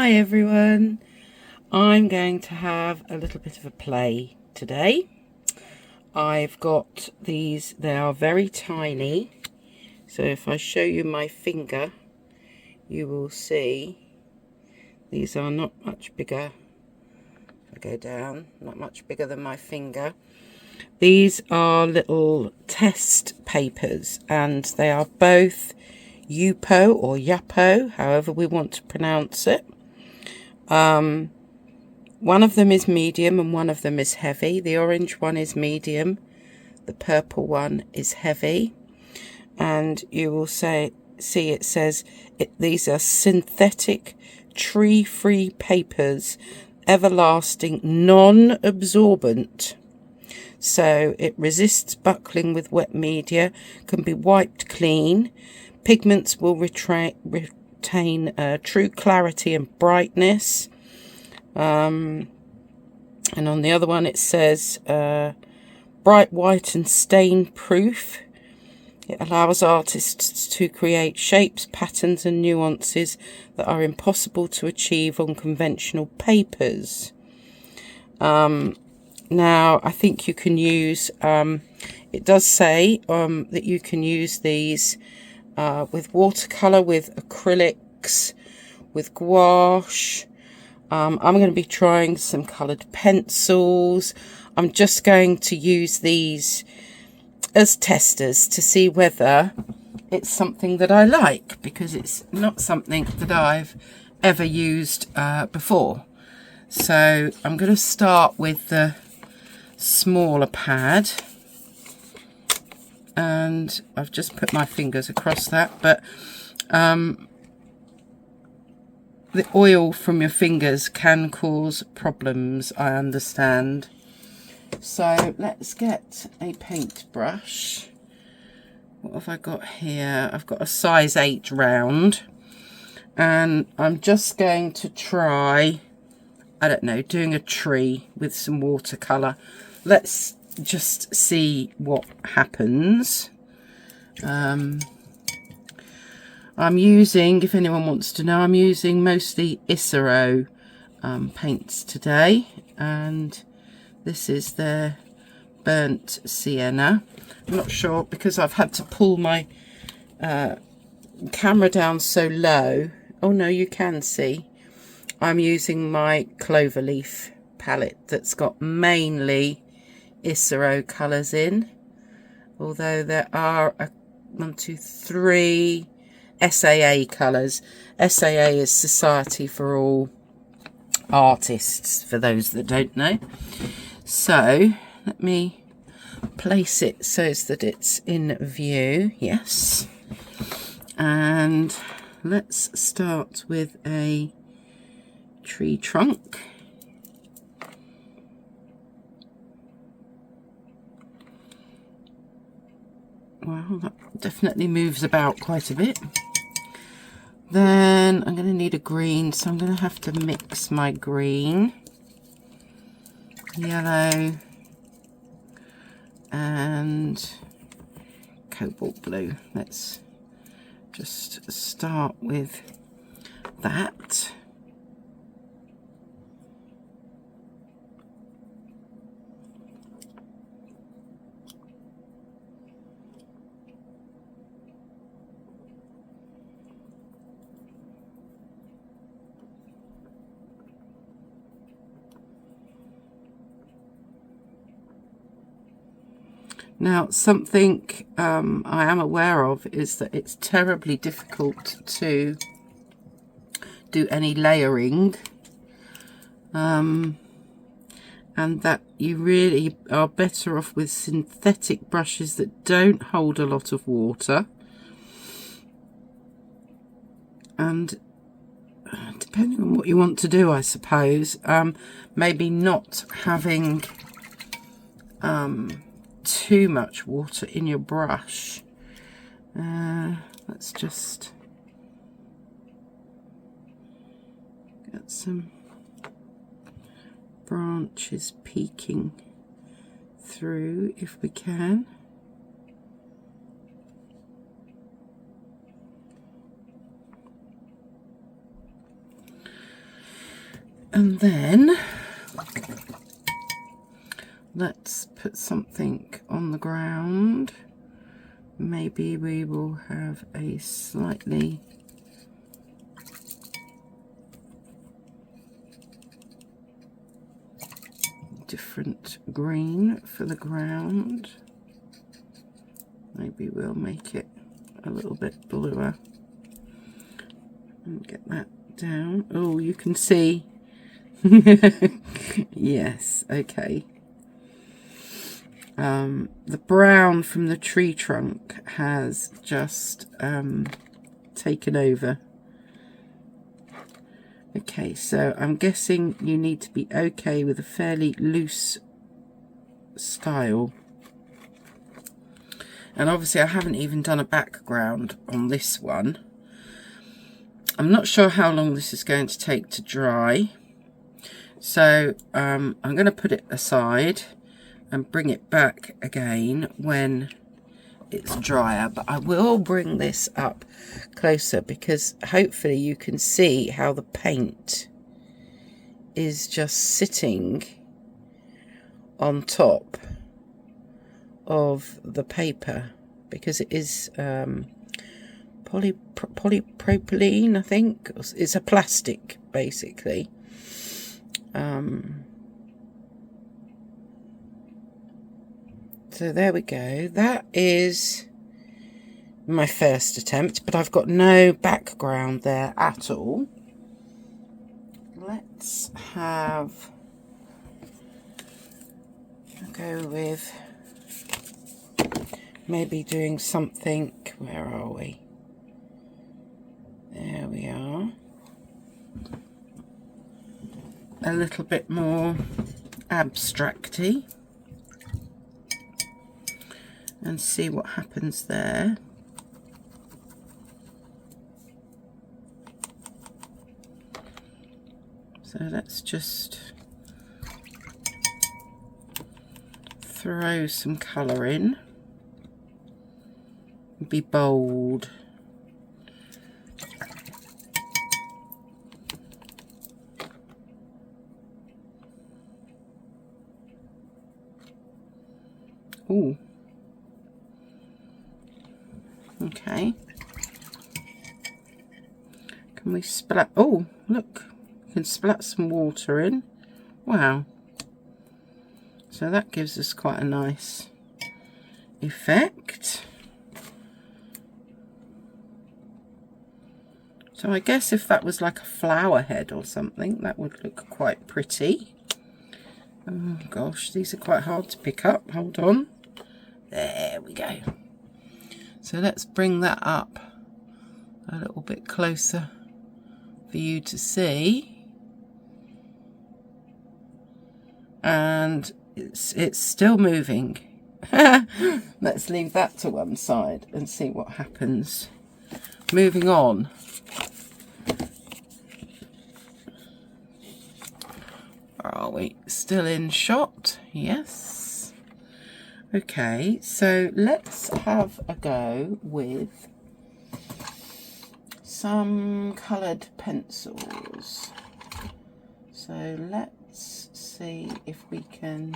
Hi everyone, I'm going to have a little bit of a play today. I've got these, they are very tiny, so if I show you my finger you will see these are not much bigger. If I go down, not much bigger than my finger. These are little test papers and they are both YUPO or YUPO, however we want to pronounce it. One of them is medium and one of them is heavy. The orange one is medium, the purple one is heavy, and you will see it says these are synthetic tree-free papers, everlasting, non-absorbent. So it resists buckling with wet media, can be wiped clean. Pigments will retain true clarity and brightness. And on the other one it says bright white and stain proof. It allows artists to create shapes, patterns and nuances that are impossible to achieve on conventional papers. Now I think you can use, it does say that you can use these with watercolour, with acrylics, with gouache. I'm going to be trying some coloured pencils. I'm just going to use these as testers to see whether it's something that I like, because it's not something that I've ever used before. So I'm going to start with the smaller pad, and I've just put my fingers across that, but the oil from your fingers can cause problems, I understand. So let's get a paintbrush. What have I got here? I've got a size 8 round, and I'm just going to try, I don't know, doing a tree with some watercolour. Let's just see what happens. I'm using, if anyone wants to know, I'm using mostly Isero paints today, and this is their burnt sienna. I'm not sure, because I've had to pull my camera down so low. Oh no, you can see. I'm using my Cloverleaf palette that's got mainly Isero colours in, although there are 1, 2, 3 SAA colours. SAA is Society for All Artists, for those that don't know. So let me place it so that it's in view. Yes, and let's start with a tree trunk. Well, that definitely moves about quite a bit. Then I'm going to need a green, so I'm going to have to mix my green, yellow and cobalt blue. Let's just start with that. Now, something I am aware of is that it's terribly difficult to do any layering, and that you really are better off with synthetic brushes that don't hold a lot of water, and depending on what you want to do, I suppose, maybe not having too much water in your brush. Let's just get some branches peeking through if we can. And then let's put something on the ground. Maybe we will have a slightly different green for the ground. Maybe we'll make it a little bit bluer and get that down. Oh, you can see. Yes, okay. The brown from the tree trunk has just taken over. Okay, so I'm guessing you need to be okay with a fairly loose style. And obviously I haven't even done a background on this one. I'm not sure how long this is going to take to dry. So I'm going to put it aside and bring it back again when it's drier. But I will bring this up closer because hopefully you can see how the paint is just sitting on top of the paper, because it is polypropylene, I think. It's a plastic basically. So there we go. That is my first attempt, but I've got no background there at all. Let's have I'll go with maybe doing something. Where are we? There we are. A little bit more abstracty. And see what happens there. So let's just throw some colour in. Be bold. Ooh. Okay. Can we splat? Oh, look. We can splat some water in. Wow. So that gives us quite a nice effect. So I guess if that was like a flower head or something, that would look quite pretty. Oh gosh, these are quite hard to pick up. Hold on. There we go. So let's bring that up a little bit closer for you to see. And it's still moving. Let's leave that to one side and see what happens. Moving on. Are we still in shot? Yes. Okay, so let's have a go with some coloured pencils. So let's see if we can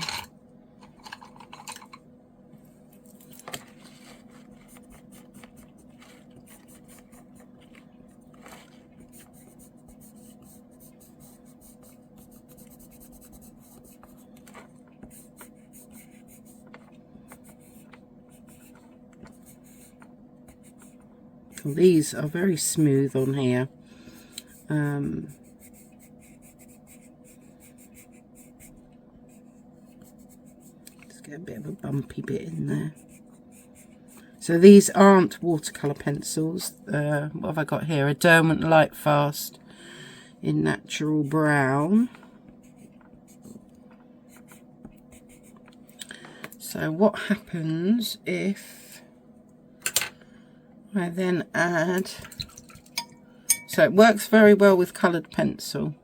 these are very smooth on here. Let's get a bit of a bumpy bit in there. So these aren't watercolour pencils. What have I got here? A Derwent Lightfast in natural brown. So what happens if I then add, so it works very well with coloured pencil.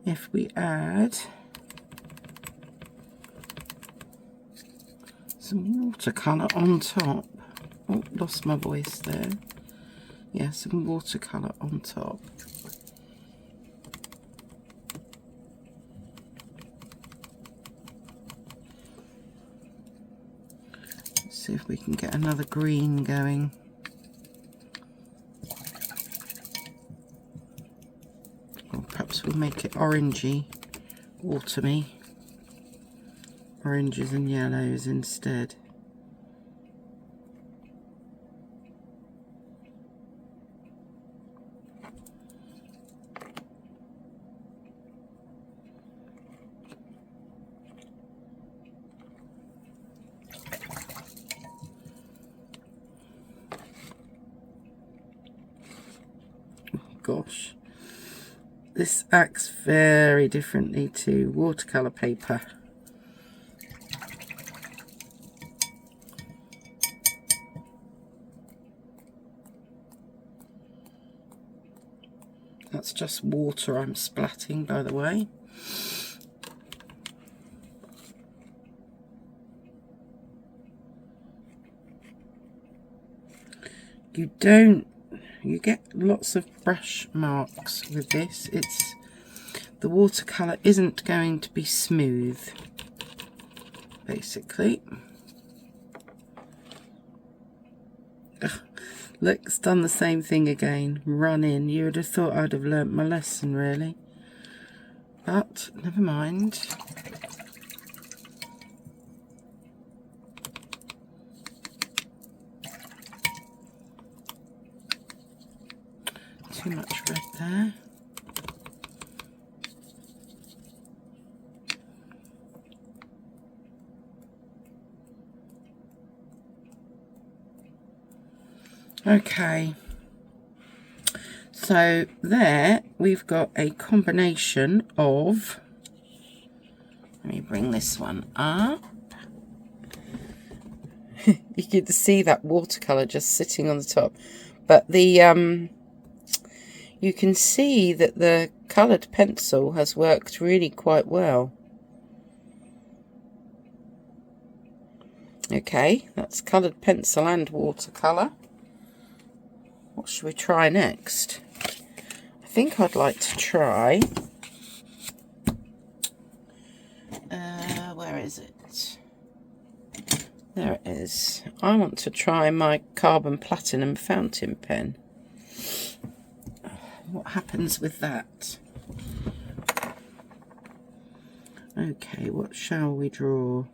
If we add some watercolour on top. Oh, lost my voice there. Yeah, some watercolour on top. if we can get another green going. Or perhaps we'll make it orangey, autumny. Oranges and yellows instead. Gosh, this acts very differently to watercolour paper. That's just water I'm splatting, by the way. You get lots of brush marks with this. The watercolour isn't going to be smooth, basically. Ugh, look, it's done the same thing again. Run in. You would have thought I'd have learnt my lesson, really. But never mind. Too much red there. Okay, so there we've got a combination of, let me bring this one up. You can see that watercolour just sitting on the top, but the you can see that the coloured pencil has worked really quite well. Okay, that's coloured pencil and watercolour. What should we try next? I think I'd like to try, where is it? There it is. I want to try my Carbon Platinum fountain pen. What happens with that? Okay, what shall we draw?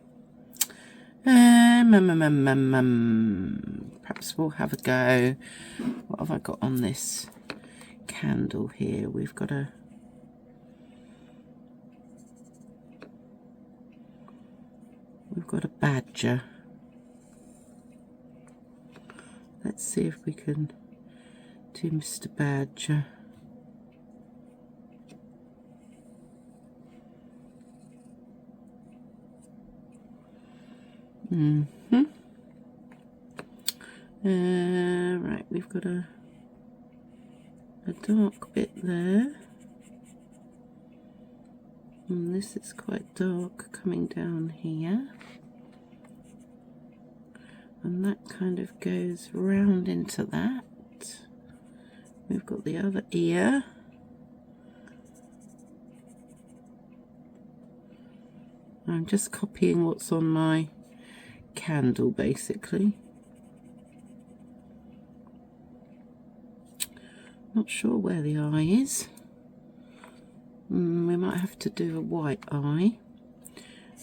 Perhaps we'll have a go. What have I got on this candle here? We've got a badger. Let's see if we can do Mr. Badger. Right, we've got a dark bit there, and this is quite dark coming down here, and that kind of goes round into that. We've got the other ear. I'm just copying what's on my candle, basically. Not sure where the eye is. We might have to do a white eye.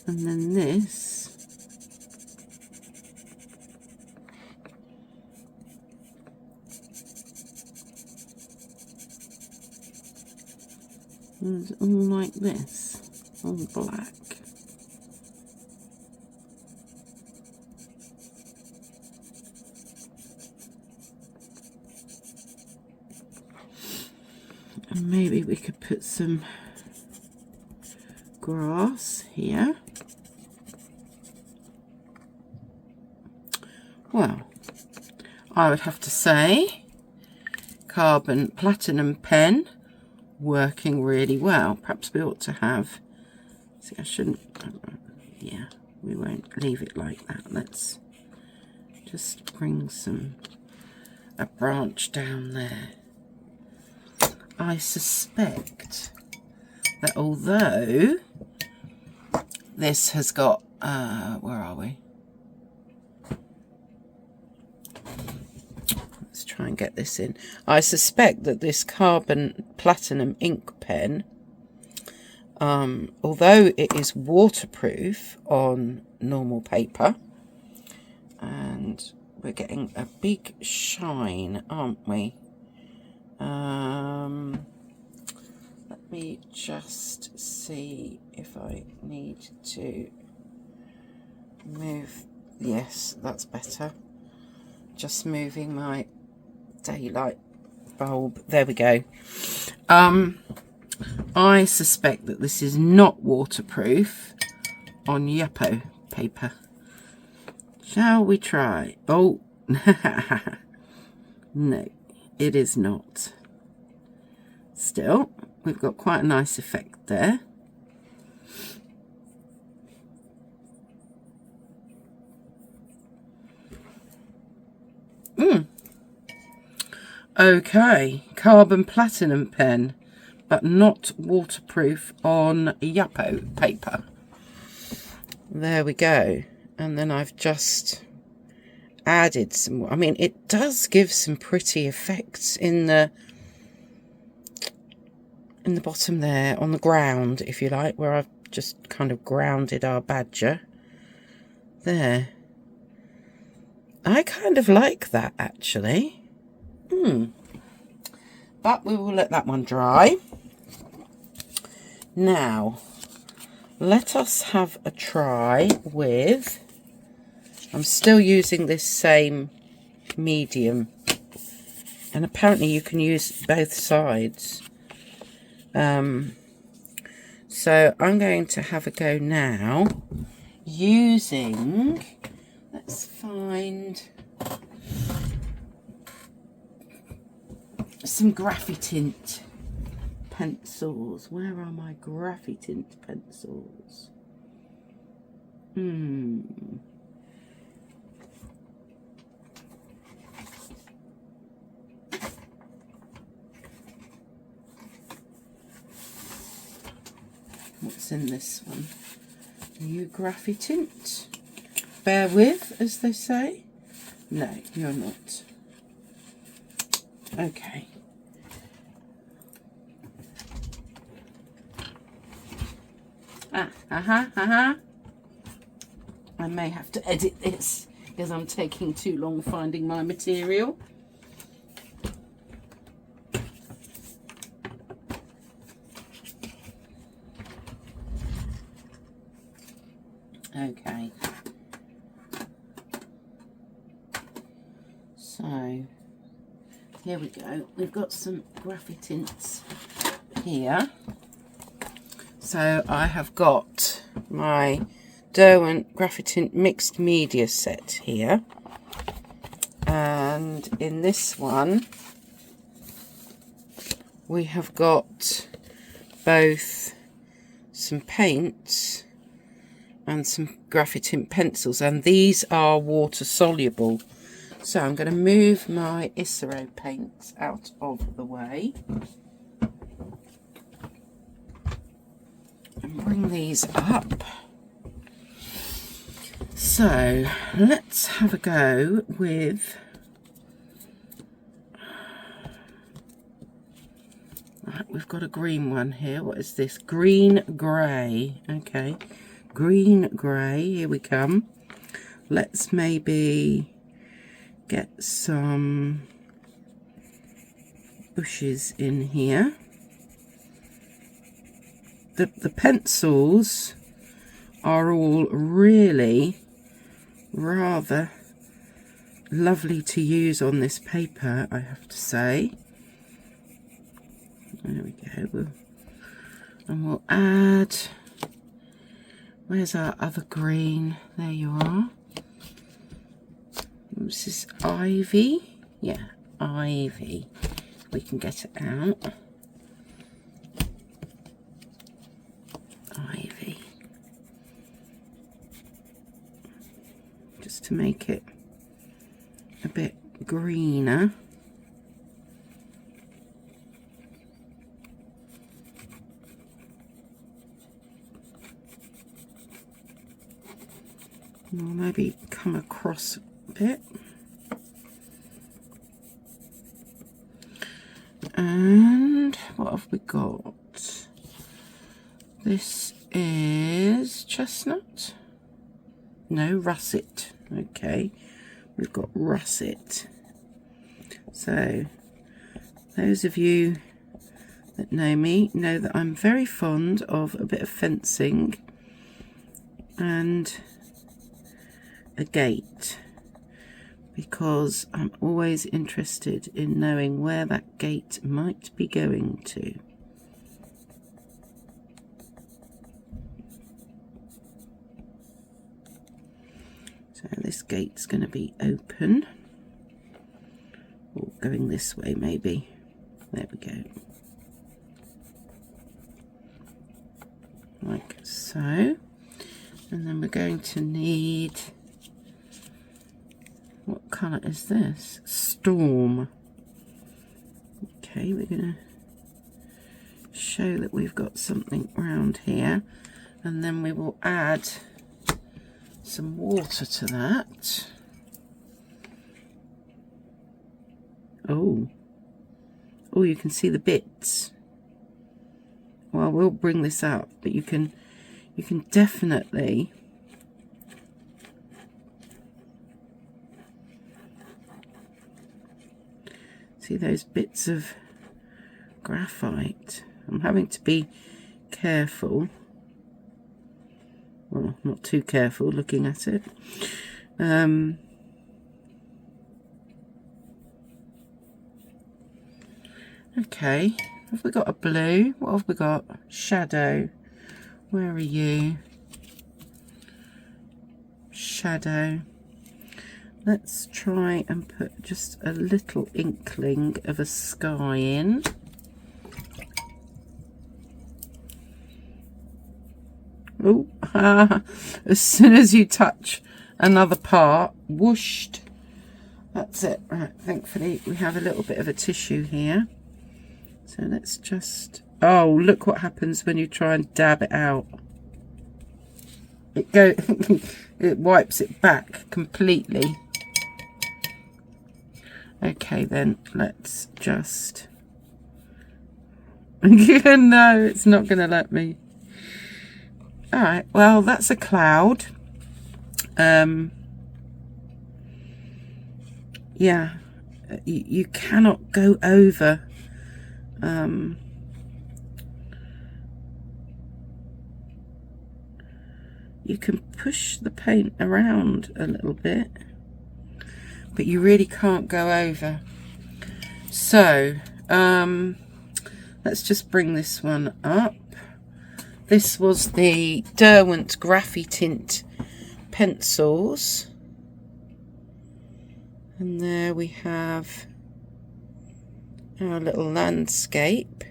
And then this. It's all like this, all black. And maybe we could put some grass here. Well, I would have to say Carbon Platinum pen working really well. Perhaps we ought to have, see, I shouldn't, yeah, we won't leave it like that. Let's just bring a branch down there. I suspect that although this has got, where are we? try and get this in. I suspect that this carbon platinum ink pen, although it is waterproof on normal paper, and we're getting a big shine, aren't we? Let me just see if I need to move. Yes, that's better. Just moving my daylight bulb. There we go. I suspect that this is not waterproof on YUPO paper. Shall we try? Oh, no, it is not. Still, we've got quite a nice effect there. Okay, carbon platinum pen, but not waterproof on YUPO paper. There we go. And then I've just added some, I mean, it does give some pretty effects in the bottom there, on the ground, if you like, where I've just kind of grounded our badger. There. I kind of like that, actually. But we will let that one dry. Now, let us have a try with, I'm still using this same medium, and apparently you can use both sides. So I'm going to have a go now using, let's find some Graphitint pencils. Where are my Graphitint pencils? What's in this one? You Graphitint? Bear with, as they say. No, you're not. Okay. I may have to edit this because I'm taking too long finding my material. Okay. So, here we go. We've got some Graphitints here. So I have got my Derwent Graphitint mixed media set here, and in this one we have got both some paints and some Graphitint pencils, and these are water soluble. So I'm going to move my Isero paints out of the way and bring these up. So let's have a go with, right, we've got a green one here. What is this? Green grey. Okay, green grey, here we come. Let's maybe get some bushes in here. The pencils are all really rather lovely to use on this paper, I have to say. There we go. And we'll add, where's our other green? There you are. This is ivy. Yeah, ivy. We can get it out. Ivy. Just to make it a bit greener. We'll maybe come across a bit. And what have we got? This is chestnut. No, russet. Okay, we've got russet. So those of you that know me know that I'm very fond of a bit of fencing and a gate, because I'm always interested in knowing where that gate might be going to. So this gate's going to be open, or going this way maybe. There we go. Like so. And then we're going to need, what colour is this? Storm. Okay, we're going to show that we've got something round here, and then we will add some water to that. Oh, you can see the bits. Well, we'll bring this up, but you can definitely see those bits of graphite. I'm having to be careful. Well, not too careful looking at it. Okay, have we got a blue? What have we got? Shadow. Where are you? Shadow. Let's try and put just a little inkling of a sky in. Oh, as soon as you touch another part, whooshed. That's it. Right, thankfully we have a little bit of a tissue here. So let's just... Oh, look what happens when you try and dab it out. It wipes it back completely. Okay, then let's just... No, it's not going to let me. Alright, well, that's a cloud. Yeah, you cannot go over you can push the paint around a little bit, but you really can't go over. So let's just bring this one up. This was the Derwent Graphitint pencils, and there we have our little landscape,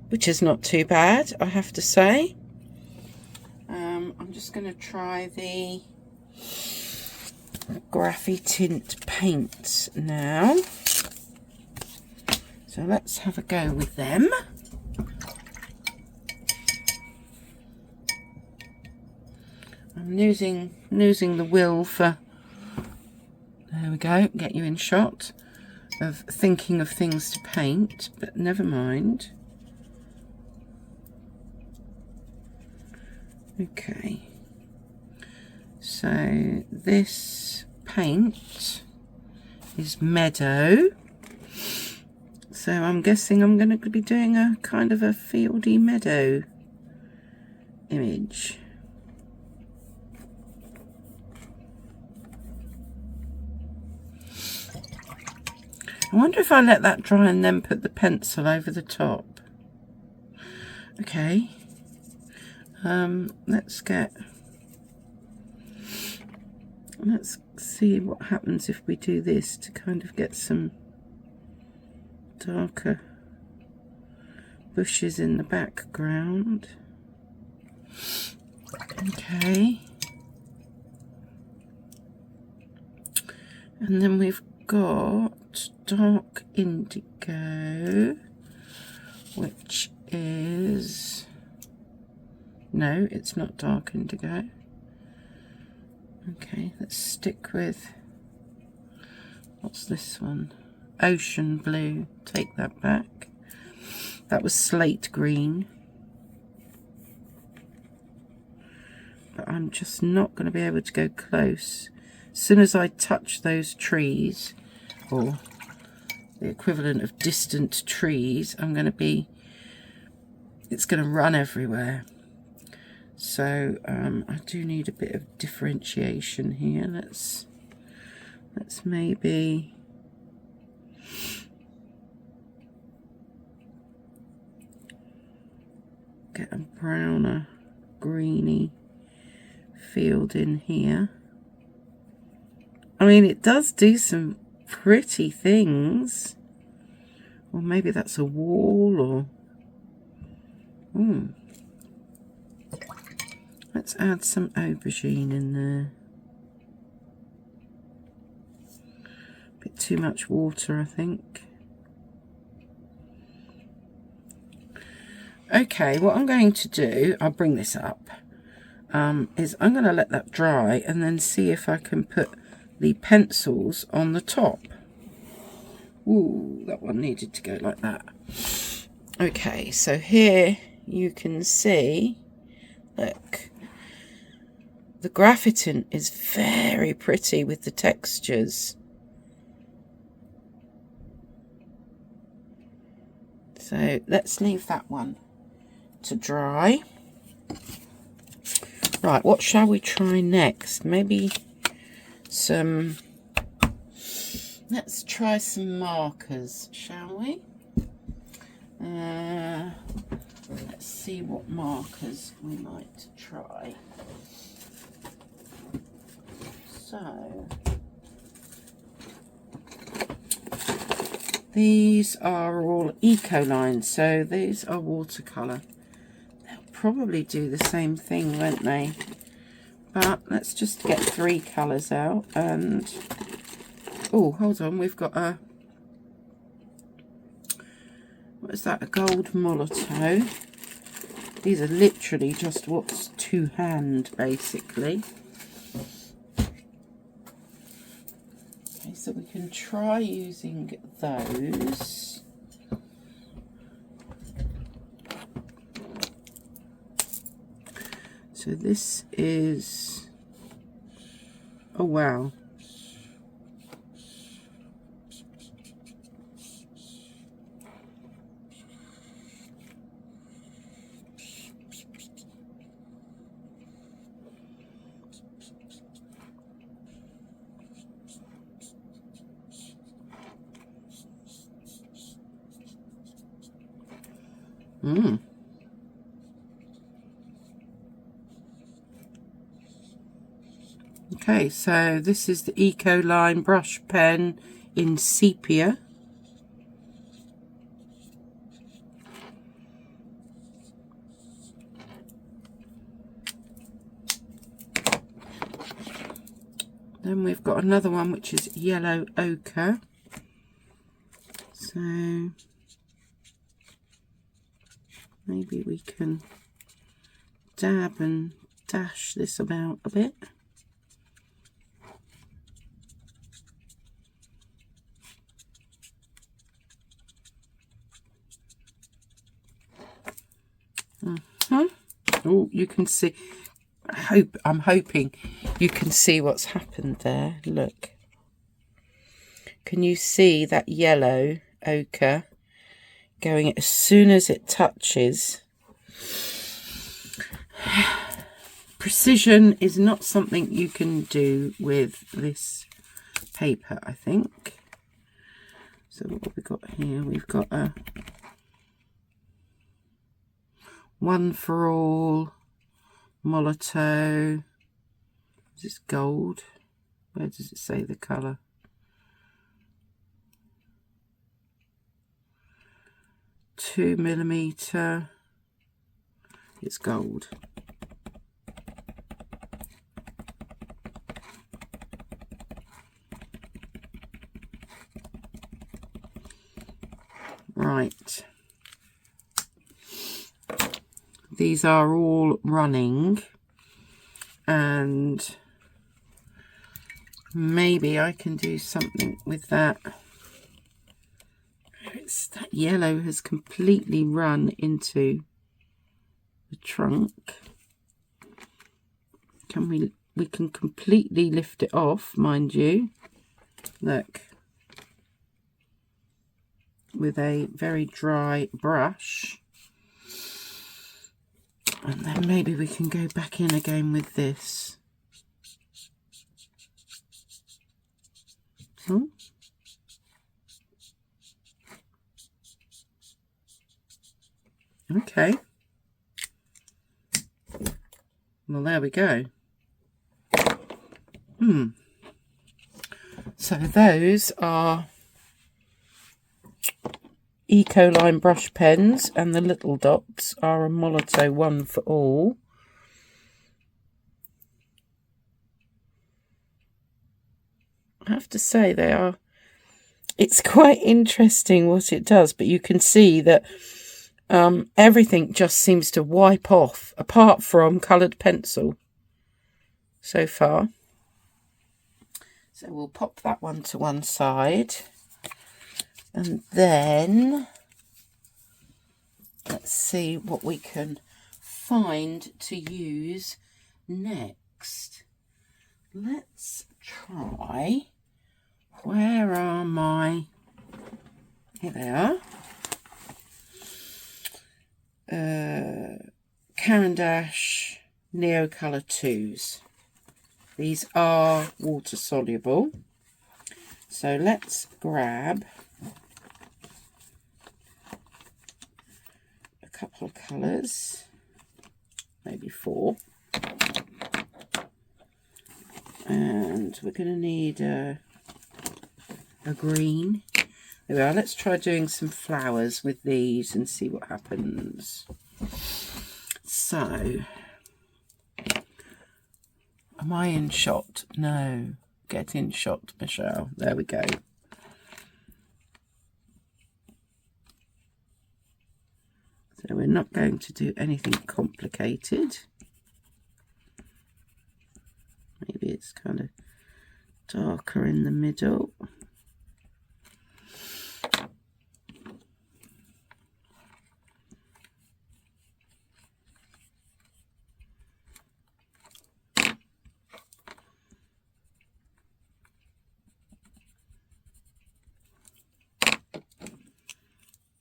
which is not too bad, I have to say. I'm just going to try the Graphitint paints now. So let's have a go with them. I'm losing the will for, there we go, get you in shot, of thinking of things to paint, but never mind. Okay, so this paint is Meadow, so I'm guessing I'm going to be doing a kind of a fieldy meadow image. I wonder if I let that dry and then put the pencil over the top. Okay. Let's see what happens if we do this to kind of get some darker bushes in the background. Okay. And then we've got dark indigo, which is... No, it's not dark indigo. Okay, let's stick with... What's this one? ocean blue. Take that back. That was slate green. But I'm just not going to be able to go close. As soon as I touch those trees, or the equivalent of distant trees, I'm going to be, it's going to run everywhere. So I do need a bit of differentiation here. Let's maybe get a browner, greeny field in here. I mean, it does do some pretty things. Or maybe that's a wall, or let's add some aubergine in there. A bit too much water, I think. Okay, what I'm going to do, I'll bring this up, is I'm going to let that dry and then see if I can put the pencils on the top. Ooh, that one needed to go like that. Okay, so here you can see, look, the Graphitint is very pretty with the textures. So let's leave that one to dry. Right, what shall we try next? Maybe some, let's try some markers, shall we? Let's see what markers we might try. So, these are all eco lines, so these are watercolour. They'll probably do the same thing, won't they? But let's just get 3 colours out. And oh, hold on, we've got a, what is that, a gold moloto. These are literally just what's to hand, basically. Okay, so we can try using those. So this is, oh wow. Okay, so this is the Eco Line brush pen in sepia. Then we've got another one which is yellow ochre. So maybe we can dab and dash this about a bit. Oh, you can see, I'm hoping you can see what's happened there. Look. Can you see that yellow ochre going as soon as it touches? Precision is not something you can do with this paper, I think. So what have we got here? We've got a One for All Moloto. Is this gold? Where does it say the colour? $2mm. It's gold. Right. These are all running, and maybe I can do something with that. that yellow has completely run into the trunk. We can completely lift it off, mind you. Look, with a very dry brush. And then maybe we can go back in again with this. Oh. Okay. Well, there we go. So those are Ecoline brush pens, and the little dots are a Molotow One for All. I have to say it's quite interesting what it does, but you can see that everything just seems to wipe off, apart from coloured pencil so far. So we'll pop that one to one side. And then let's see what we can find to use next. Let's try, where are my, here they are, Caran d'Ache Neo Colour 2s. These are water soluble. So let's grab a couple of colours, maybe 4. And we're going to need a green. There we are. Let's try doing some flowers with these and see what happens. So, am I in shot? No. Get in shot, Michelle. There we go. So we're not going to do anything complicated. Maybe it's kind of darker in the middle.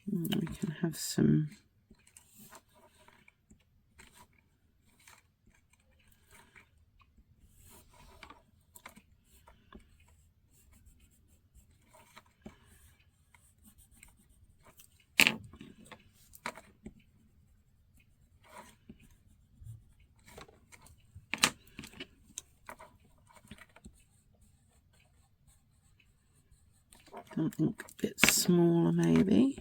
We can have some something a bit smaller maybe.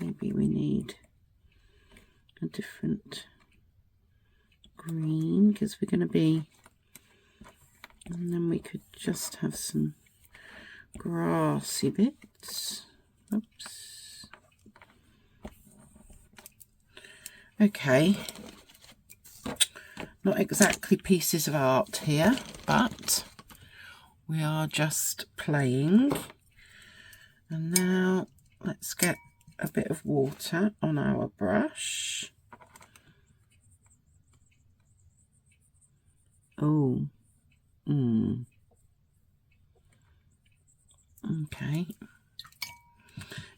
Maybe we need a different green because we're going to be, and then we could just have some grassy bits. Oops. Okay, not exactly pieces of art here, but we are just playing. And now let's get a bit of water on our brush. Oh, okay.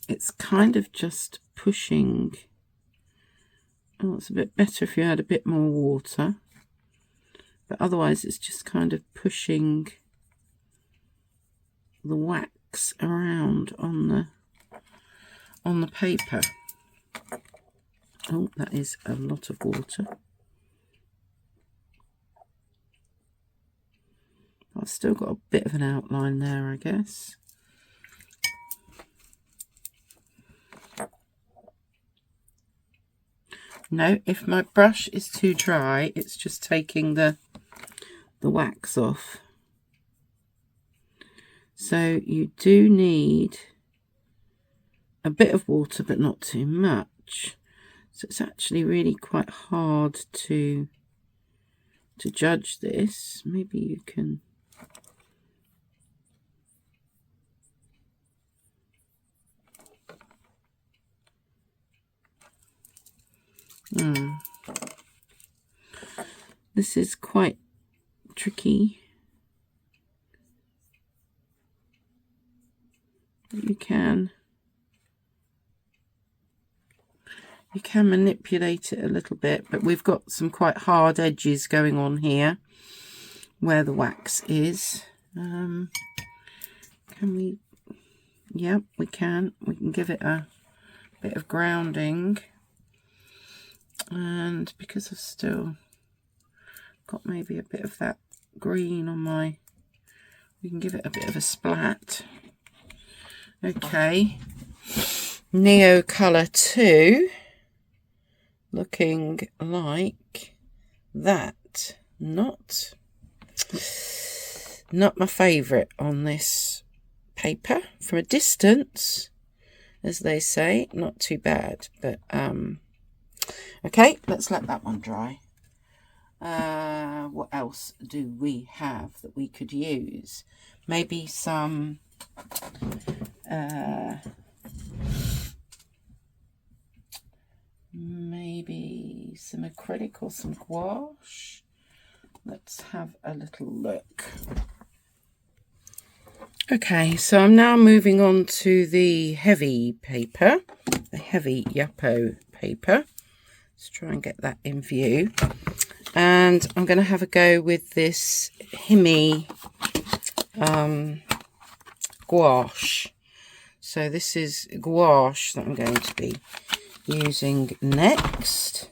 It's kind of just pushing. Oh, it's a bit better if you had a bit more water, but otherwise it's just kind of pushing the wax around on the paper. Oh, that is a lot of water. I've still got a bit of an outline there, I guess. No, if my brush is too dry, it's just taking the wax off. So you do need a bit of water, but not too much. So it's actually really quite hard to judge this. Maybe you can... This is quite tricky. You can manipulate it a little bit, but we've got some quite hard edges going on here where the wax is. Can we? Yeah, we can. We can give it a bit of grounding, and because I've still got maybe a bit of that green on my, we can give it a bit of a splat. Okay, Neo Colour 2, looking like that. Not my favourite on this paper. From a distance, as they say, not too bad, but okay, let's let that one dry. What else do we have that we could use? Maybe some maybe some acrylic or some gouache. Let's have a little look. Okay, so I'm now moving on to the heavy paper, the heavy YUPO paper. Let's try and get that in view. And I'm going to have a go with this Himi gouache. So this is gouache that I'm going to be using next.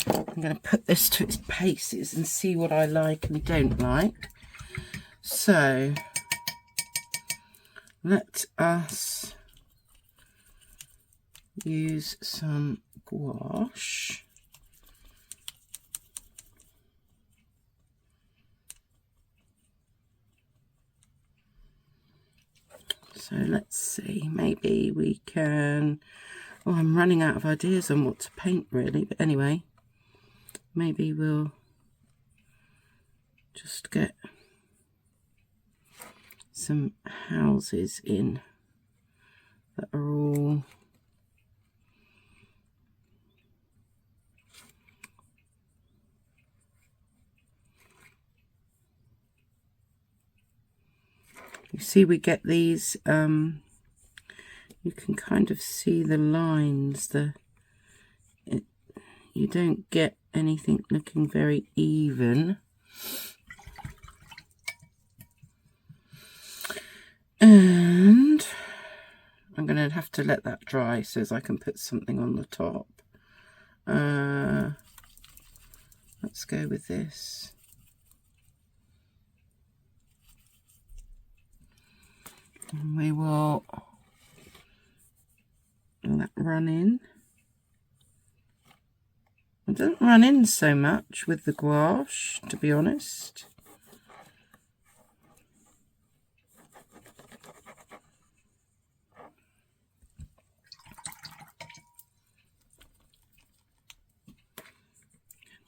I'm going to put this to its paces and see what I like and don't like. So let us use some gouache. So let's see, maybe we can... Oh, I'm running out of ideas on what to paint really, but anyway, maybe we'll just get some houses in that are all you see we get these you can kind of see the lines, you don't get anything looking very even. And I'm going to have to let that dry so as I can put something on the top. Let's go with this. And we will let that run in. It doesn't run in so much with the gouache, to be honest.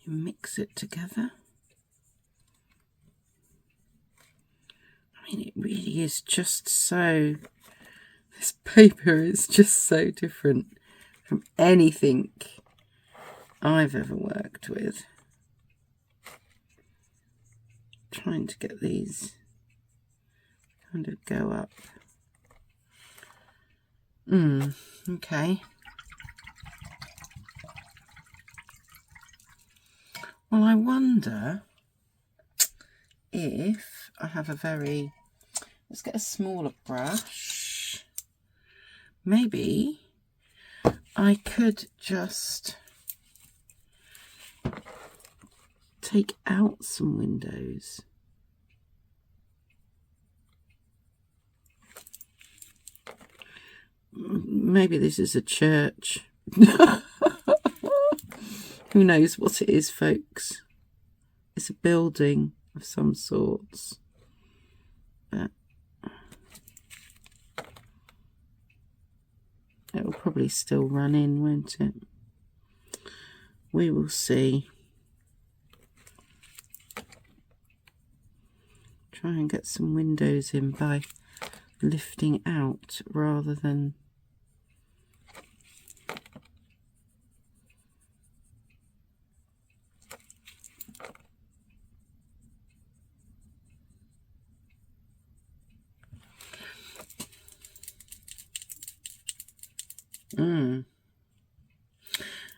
You mix it together. I mean, it really is just so... This paper is just so different from anything I've ever worked with. Trying to get these kind of go up. Okay. Well, I wonder if I have a very... Let's get a smaller brush. Maybe I could just take out some windows. Maybe this is a church. Who knows what it is, folks? It's a building of some sorts. But it will probably still run in, won't it? we will see. Try and get some windows in by lifting out rather than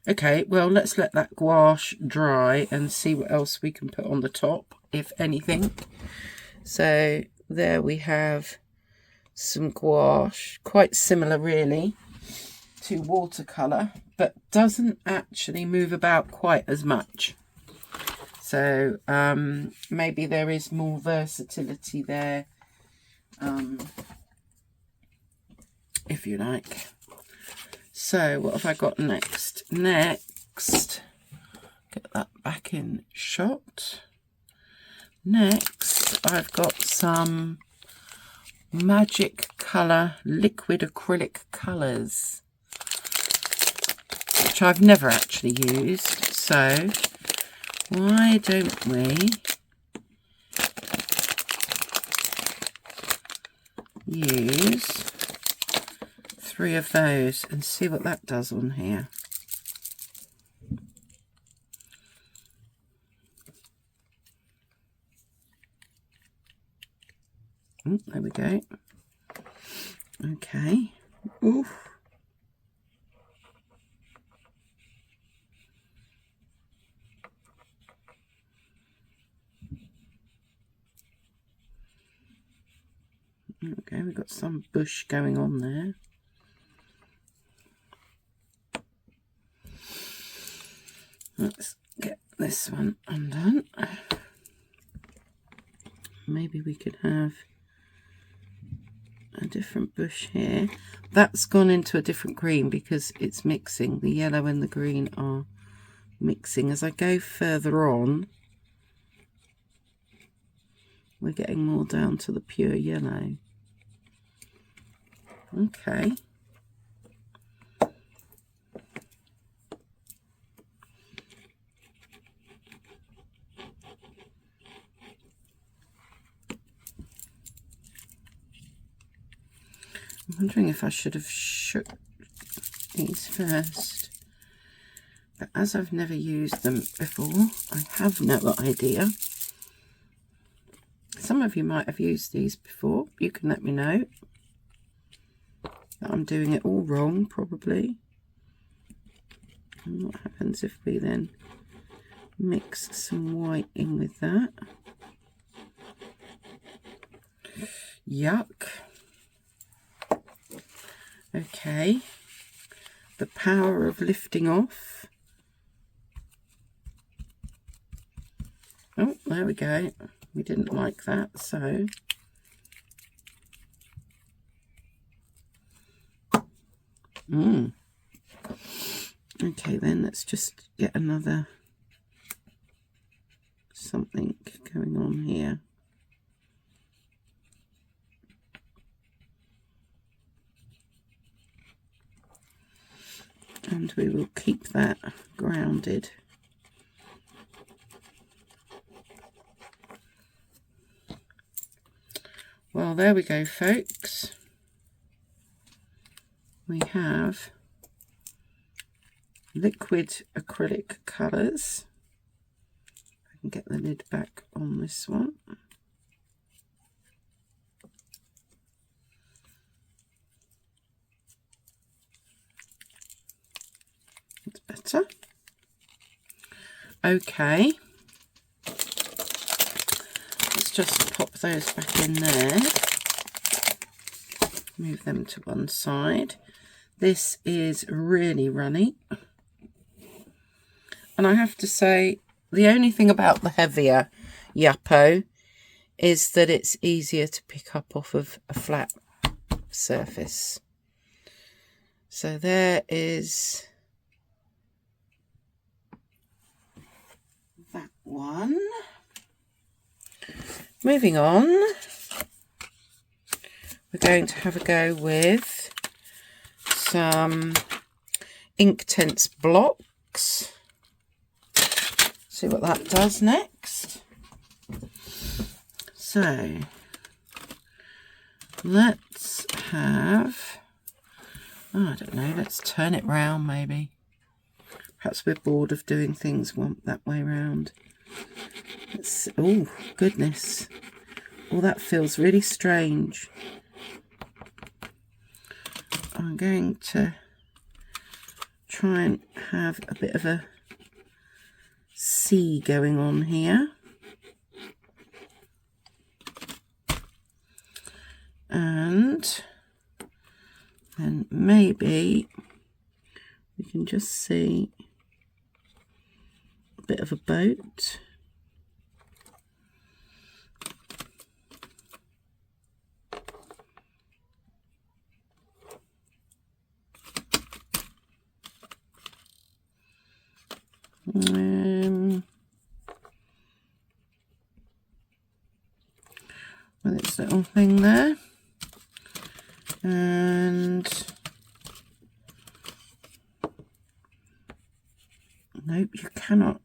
Okay, well, let's let that gouache dry and see what else we can put on the top, if anything. So there we have some gouache, quite similar really to watercolour, but doesn't actually move about quite as much. So maybe there is more versatility there, if you like. So what have I got next? Next, get that back in shot. Next, I've got some Magic Colour liquid acrylic colours, which I've never actually used. So why don't we use 3 of those and see what that does on here. Oh, there we go. Okay. Oof. Okay, we've got some bush going on there. Let's get this one undone. Maybe we could have a different bush here. That's gone into a different green because it's mixing. The yellow and the green are mixing. As I go further on, we're getting more down to the pure yellow. Okay. I'm wondering if I should have shook these first, but as I've never used them before, I have no idea. Some of you might have used these before. You can let me know that I'm doing it all wrong, probably. And what happens if we then mix some white in with that? Yuck. Okay, the power of lifting off. Oh, there we go. We didn't like that, so okay, then let's just get another something going on here. And we will keep that grounded. Well, there we go, folks. We have liquid acrylic colours. I can get the lid back on this one. It's better. Okay. Let's just pop those back in there. Move them to one side. This is really runny. And I have to say, the only thing about the heavier YUPO is that it's easier to pick up off of a flat surface. So there is that one. Moving on, we're going to have a go with some Inktense blocks. See what that does next. So let's have, oh, I don't know, let's turn it round maybe. Perhaps we're bored of doing things that way round. Oh, goodness. Oh, that feels really strange. I'm going to try and have a bit of a sea going on here. And then maybe we can just see a bit of a boat. With its little thing there. And nope, you cannot.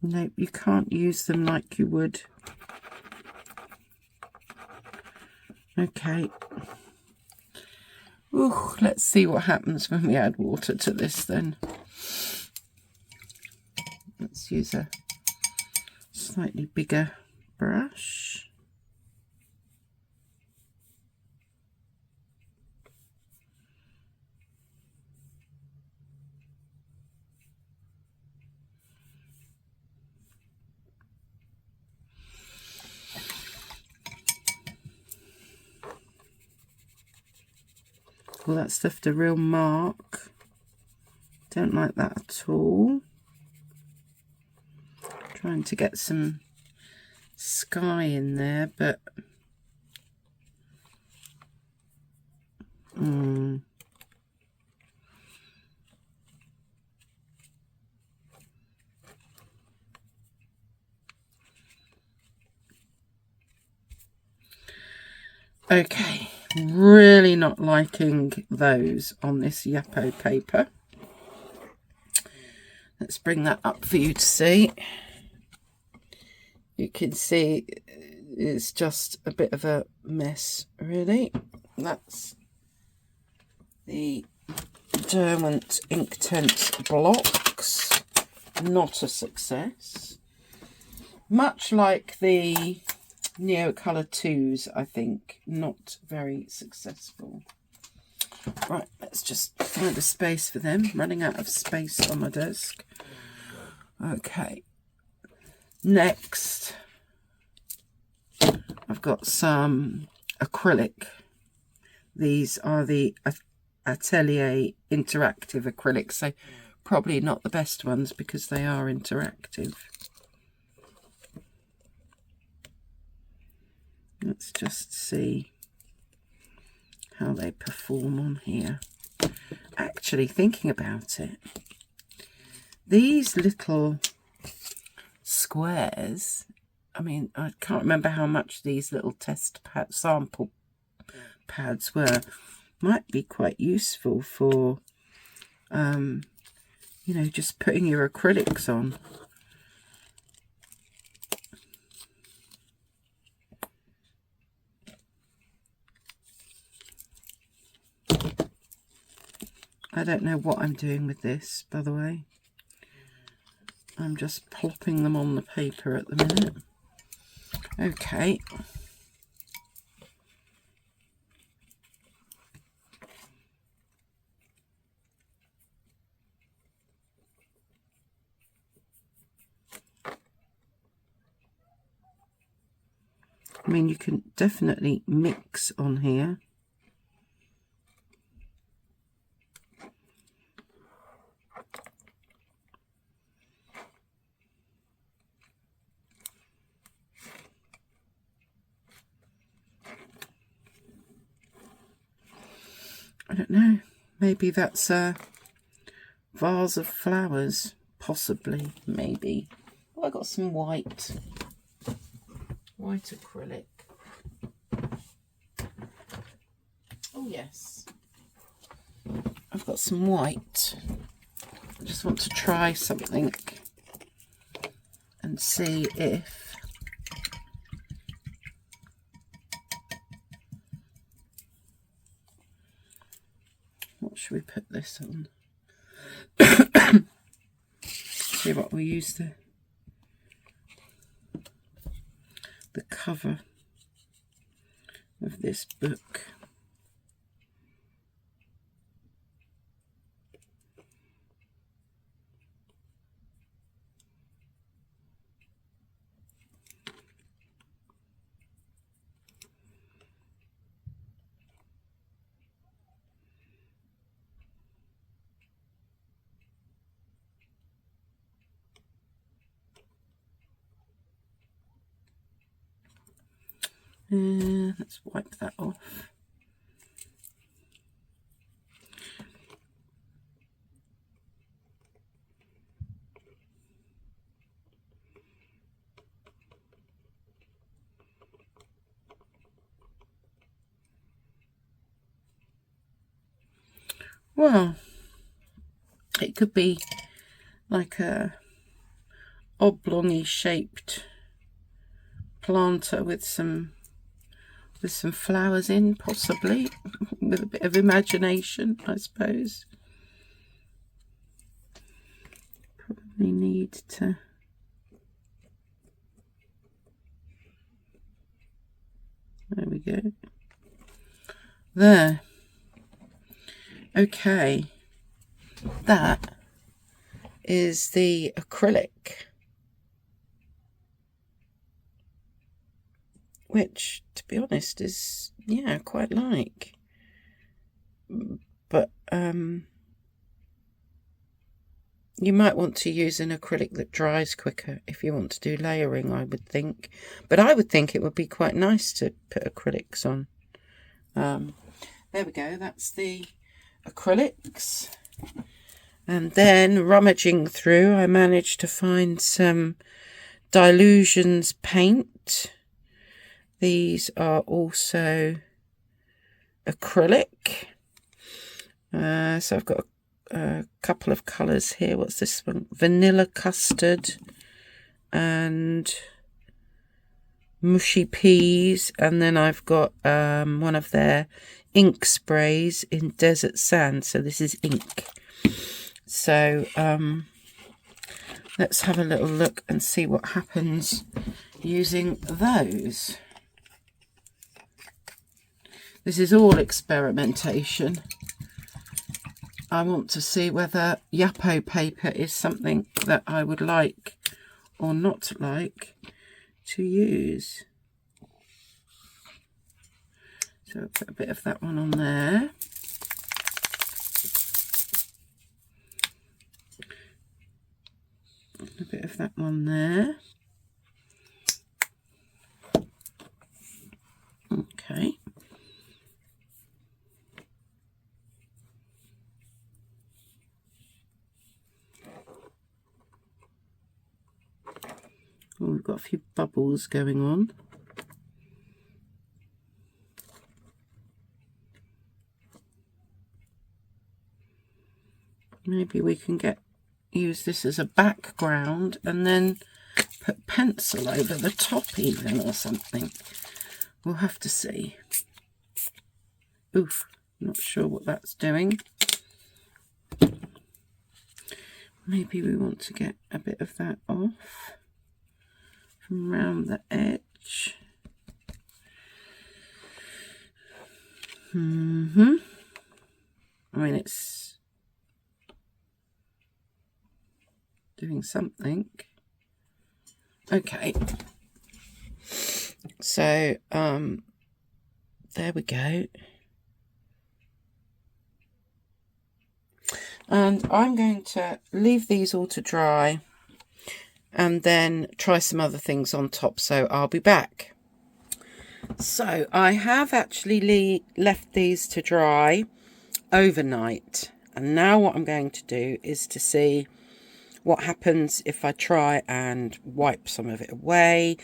Nope, you can't use them like you would. Okay. Ooh, let's see what happens when we add water to this then. Let's use a slightly bigger brush. Well, that's left a real mark. Don't like that at all. Trying to get some sky in there, but okay, really not liking those on this YUPO paper. Let's bring that up for you to see. You can see it's just a bit of a mess, really. That's the Derwent Inktent blocks. Not a success. Much like the Neocolour 2s, I think. Not very successful. Right, let's just find a space for them. Running out of space on my desk. Okay. Next, I've got some acrylic. These are the Atelier interactive acrylics, so probably not the best ones because they are interactive. Let's just see how they perform on here. Actually, thinking about it, these little squares, I mean, I can't remember how much these little test pad sample pads were, might be quite useful for you know, just putting your acrylics on. I don't know what I'm doing with this, by the way. I'm just plopping them on the paper at the minute. Okay. I mean, you can definitely mix on here. I don't know, maybe that's a vase of flowers, possibly, maybe. Oh, I got some white acrylic. Oh yes, I've got some white. just want to try something and see if what should we put this on? See what we use the cover of this book. Let's wipe that off. Well, it could be like a oblongy shaped planter with some flowers in, possibly, with a bit of imagination, I suppose. Probably need to there we go. There. Okay. That is the acrylic, which, to be honest, is, yeah, quite like. But you might want to use an acrylic that dries quicker if you want to do layering, I would think. But I would think it would be quite nice to put acrylics on. There we go, that's the acrylics. And then, rummaging through, I managed to find some Dilutions paint. These are also acrylic. So I've got a couple of colours here. What's this one? Vanilla custard and mushy peas. And then I've got one of their ink sprays in desert sand. So this is ink. So let's have a little look and see what happens using those. This is all experimentation. I want to see whether YUPO paper is something that I would like or not like to use. So I'll put a bit of that one on there. A bit of that one there. Okay. Oh, we've got a few bubbles going on. Maybe we can use this as a background and then put pencil over the top even or something. We'll have to see. Oof, not sure what that's doing. Maybe we want to get a bit of that off from around the edge. I mean, it's doing something. Okay. So, there we go. And I'm going to leave these all to dry and then try some other things on top, so I'll be back. So I have actually left these to dry overnight, and now what I'm going to do is to see what happens if I try and wipe some of it away.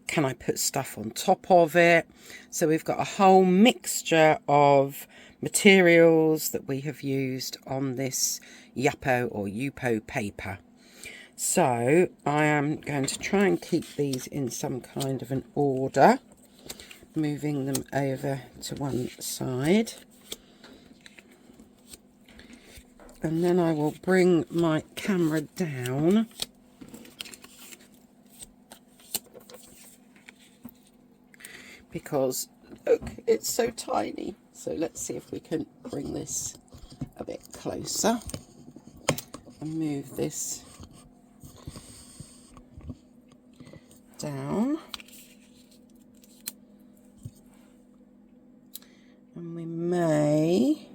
Can I put stuff on top of it? So we've got a whole mixture of materials that we have used on this YUPO or YUPO paper. So I am going to try and keep these in some kind of an order, moving them over to one side. And then I will bring my camera down because look, it's so tiny. So let's see if we can bring this a bit closer and move this down. And we may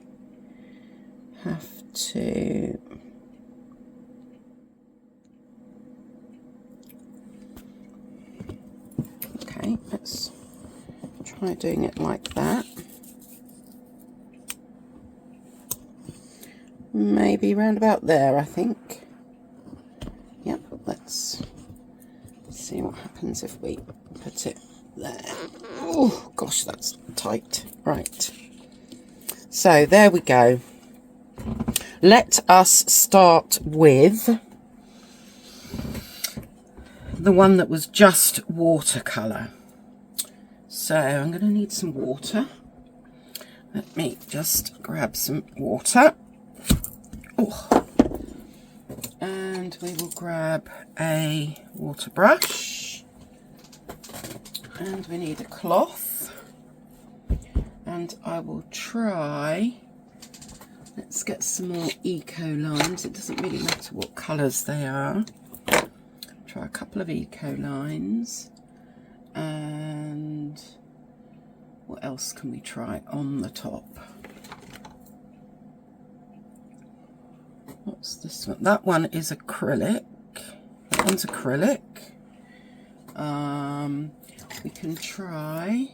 have to okay, let's try doing it like that. Maybe round about there, I think. Yep, let's see what happens if we put it there. Oh gosh, that's tight. Right, so there we go. Let us start with the one that was just watercolour. So I'm going to need some water. Let me just grab some water. Oh. And we will grab a water brush. And we need a cloth. And I will try, let's get some more eco lines. It doesn't really matter what colours they are. Try a couple of eco lines. And what else can we try on the top? What's this one? That one is acrylic. That one's acrylic. We can try.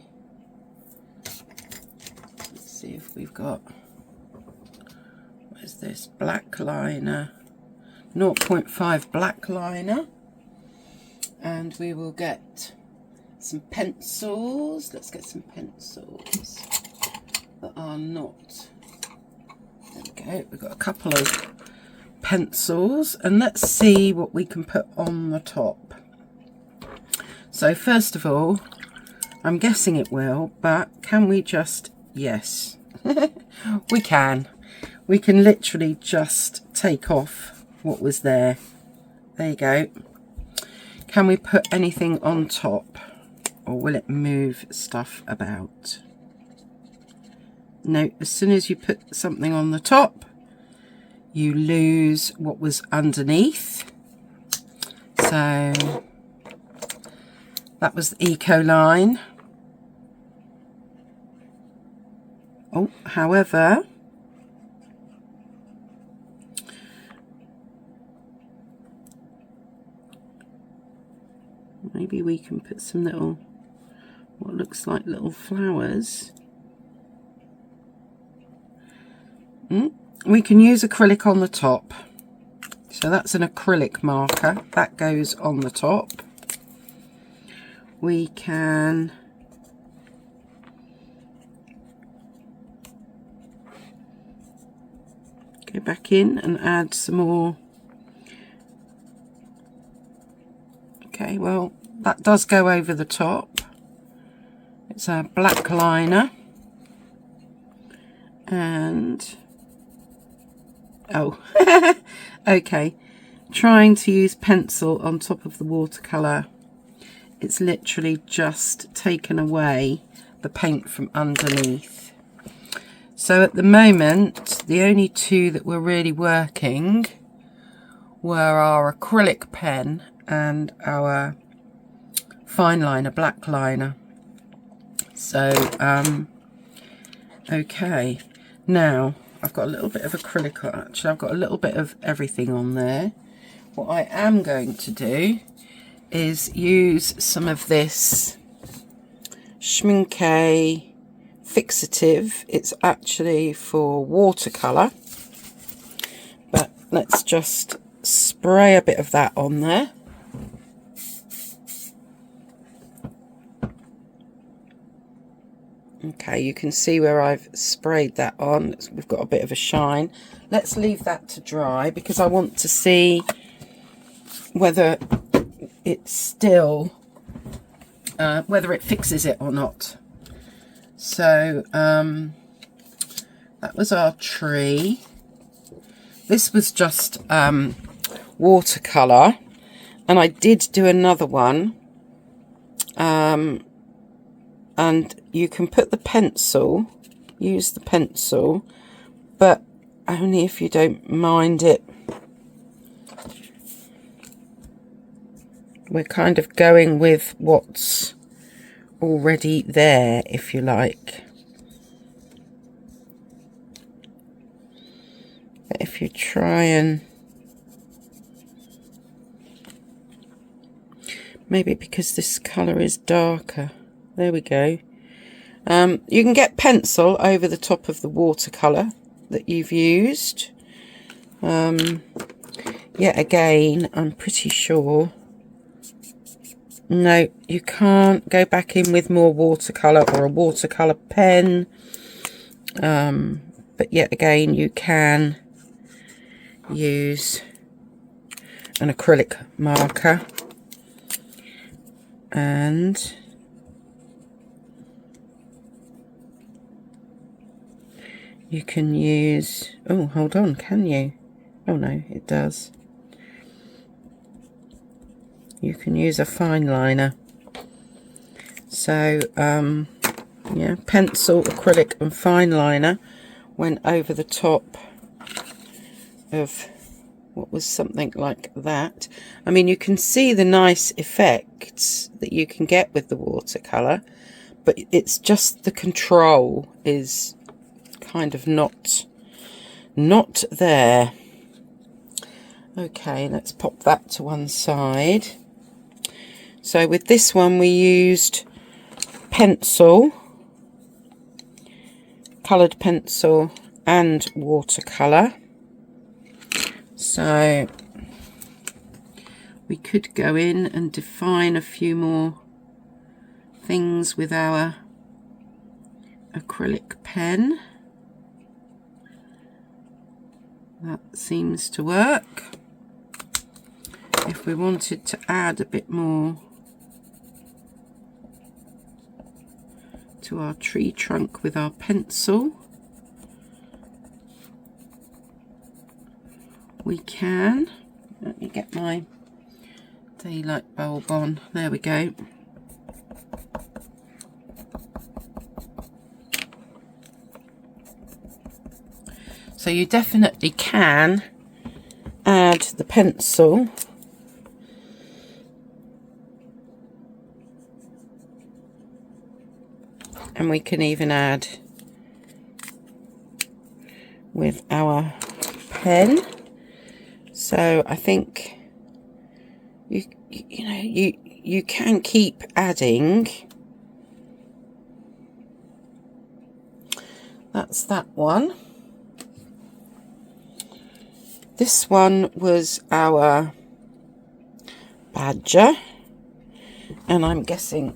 Let's see if we've got. What is this? Black liner. 0.5 black liner. And we will get some pencils. Let's get some pencils that are not. There we go. We've got a couple of pencils, and let's see what we can put on the top. So first of all, I'm guessing it will, but can we just, yes, we can. We can literally just take off what was there. There you go. Can we put anything on top, or will it move stuff about? No, as soon as you put something on the top, you lose what was underneath. So that was the eco line. Oh, however, maybe we can put some little, what looks like little flowers. We can use acrylic on the top. So that's an acrylic marker. That goes on the top. We can go back in and add some more. Okay, well, that does go over the top. It's a black liner. And oh, okay, trying to use pencil on top of the watercolour, it's literally just taken away the paint from underneath. So at the moment, the only two that were really working were our acrylic pen and our fine liner, black liner. So, okay, now I've got a little bit of acrylic, actually I've got a little bit of everything on there. What I am going to do is use some of this Schmincke fixative. It's actually for watercolour, but let's just spray a bit of that on there. Okay, you can see where I've sprayed that on. We've got a bit of a shine. Let's leave that to dry because I want to see whether it's still, whether it fixes it or not. So that was our tree. This was just watercolour, and I did do another one. And you can put the pencil, use the pencil, but only if you don't mind it. We're kind of going with what's already there, if you like. But if you try and... maybe because this colour is darker. There we go. You can get pencil over the top of the watercolour that you've used. Yet again, I'm pretty sure. No, you can't go back in with more watercolour or a watercolour pen. But yet again, you can use an acrylic marker. And you can use, oh, hold on, can you? Oh no, it does. You can use a fine liner. So, yeah, pencil, acrylic and fine liner went over the top of what was something like that. I mean, you can see the nice effects that you can get with the watercolour, but it's just the control is kind of not there. Okay, let's pop that to one side. So with this one we used pencil, coloured pencil and watercolour. So we could go in and define a few more things with our acrylic pen. That seems to work. If we wanted to add a bit more to our tree trunk with our pencil, we can. Let me get my daylight bulb on. There we go. So you definitely can add the pencil. And we can even add with our pen. So I think you can keep adding. That's that one. This one was our badger, and I'm guessing,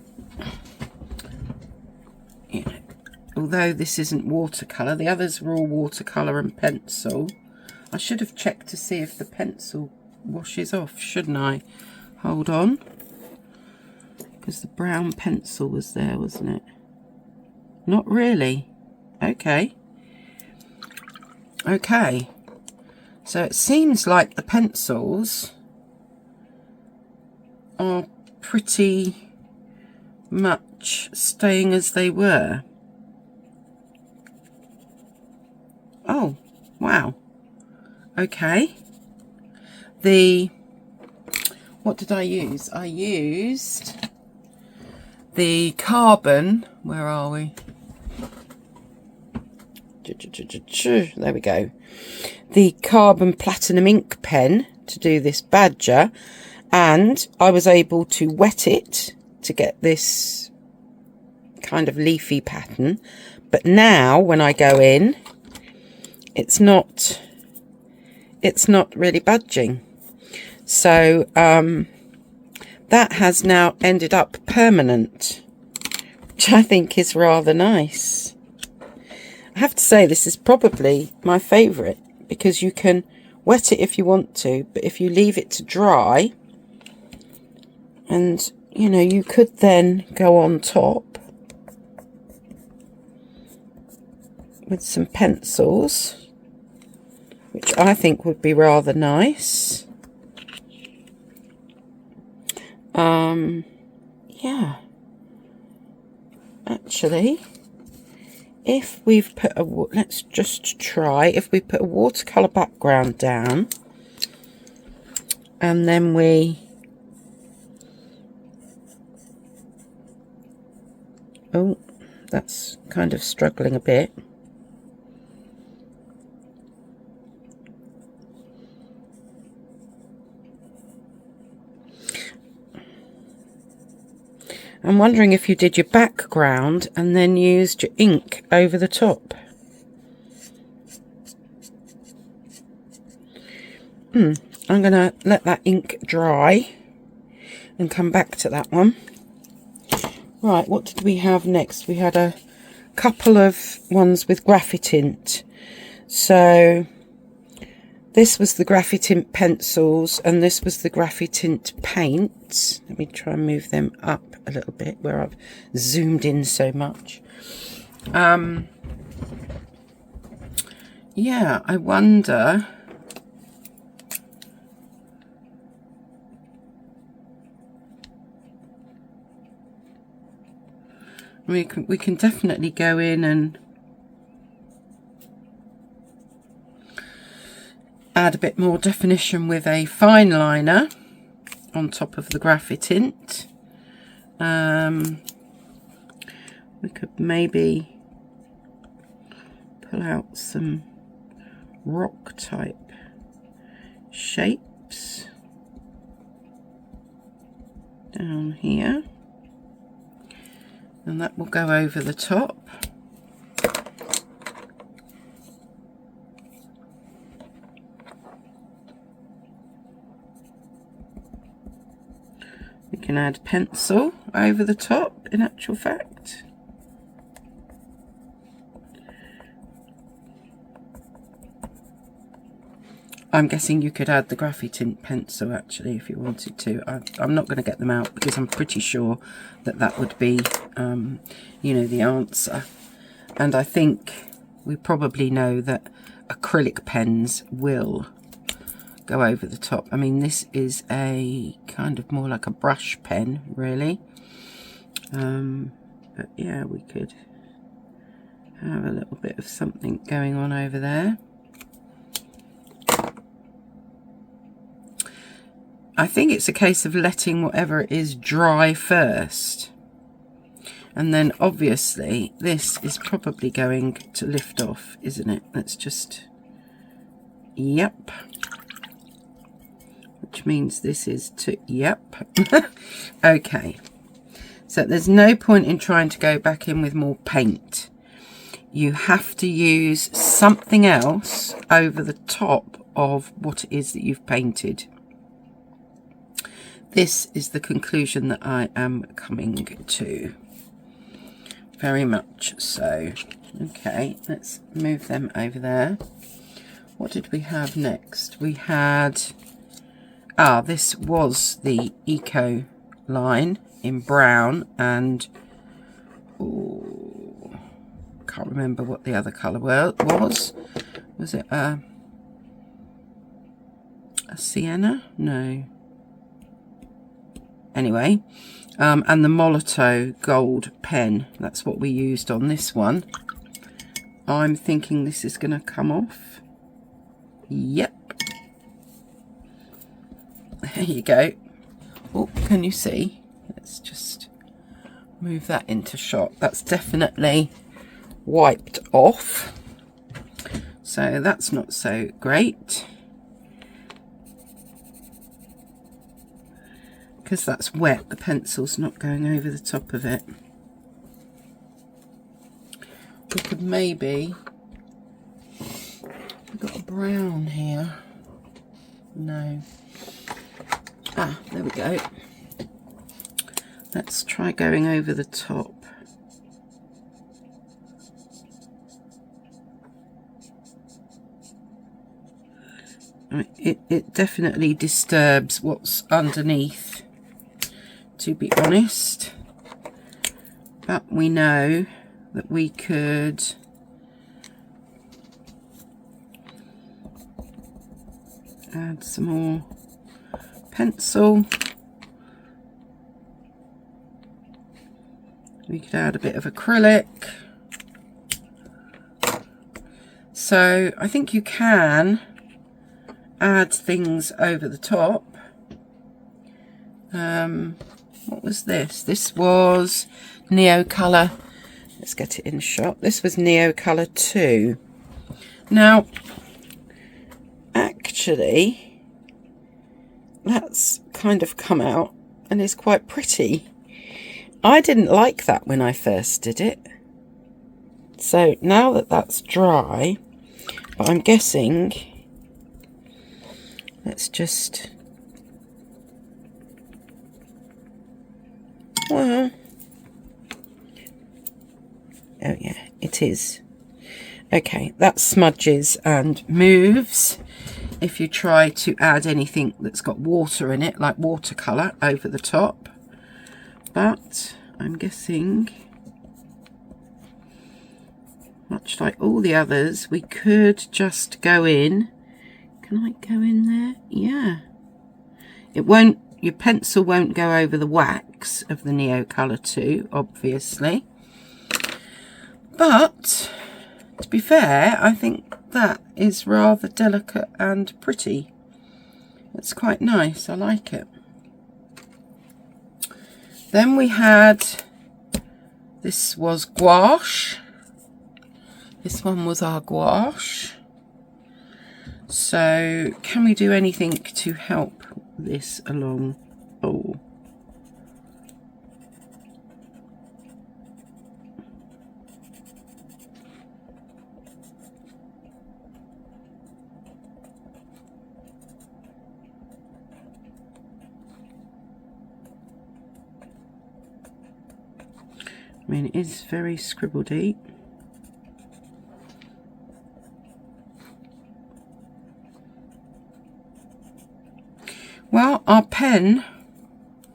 although this isn't watercolour, the others were all watercolour and pencil. I should have checked to see if the pencil washes off, shouldn't I? Hold on. Because the brown pencil was there, wasn't it? Not really. Okay. Okay. So it seems like the pencils are pretty much staying as they were. Oh, wow. Okay. What did I use? I used the carbon, where are we? There we go. The carbon platinum ink pen to do this badger, and I was able to wet it to get this kind of leafy pattern. But now when I go in, it's not really budging. So that has now ended up permanent. which I think is rather nice. I have to say this is probably my favourite because you can wet it if you want to, but if you leave it to dry, and you know, you could then go on top with some pencils, which I think would be rather nice. Yeah, actually, if we've put a, let's just try, if we put a watercolour background down, and then we, oh, that's kind of struggling a bit. I'm wondering if you did your background and then used your ink over the top. I'm going to let that ink dry and come back to that one. Right, what did we have next? We had a couple of ones with Graphitint. So this was the Graphitint pencils and this was the Graphitint paints. Let me try and move them up a little bit where I've zoomed in so much. Yeah, I wonder we can definitely go in and add a bit more definition with a fine liner on top of the Graphitint. We could maybe pull out some rock type shapes down here, and that will go over the top. We can add pencil over the top, in actual fact. I'm guessing you could add the Graphitint pencil actually if you wanted to. I'm not going to get them out because I'm pretty sure that that would be, you know, the answer. And I think we probably know that acrylic pens will go over the top. I mean, this is a kind of more like a brush pen, really. But yeah, we could have a little bit of something going on over there. I think it's a case of letting whatever it is dry first. And then obviously this is probably going to lift off, isn't it? Let's just, yep. Which means this is to, yep. Okay. So there's no point in trying to go back in with more paint. You have to use something else over the top of what it is that you've painted. This is the conclusion that I am coming to. Very much so. Okay, let's move them over there. What did we have next? We had, this was the Eco line in brown, and can't remember what the other colour was. Was it a sienna? No. Anyway, and the Molotow gold pen, that's what we used on this one. I'm thinking this is going to come off. Yep. There you go. Oh, can you see? Let's just move that into shot. That's definitely wiped off. So that's not so great. Because that's wet, the pencil's not going over the top of it. We could maybe, we've got a brown here. No. There we go. Let's try going over the top it definitely disturbs what's underneath, to be honest. But we know that we could add some more pencil. We could add a bit of acrylic. So I think you can add things over the top. What was this? This was Neo Colour. Let's get it in shot. This was Neo Colour 2. Now, actually, that's kind of come out and is quite pretty. I didn't like that when I first did it. So now that that's dry, but I'm guessing, let's just, well, oh yeah, it is. Okay, that smudges and moves if you try to add anything that's got water in it, like watercolour over the top. But I'm guessing, much like all the others, we could just go in. Can I go in there? Yeah. It won't, your pencil won't go over the wax of the Neo Colour 2, obviously. But, to be fair, I think that is rather delicate and pretty. It's quite nice, I like it. Then we had, this was gouache. This one was our gouache. So, can we do anything to help this along? Oh. I mean, it is very scribbledy. Well, our pen,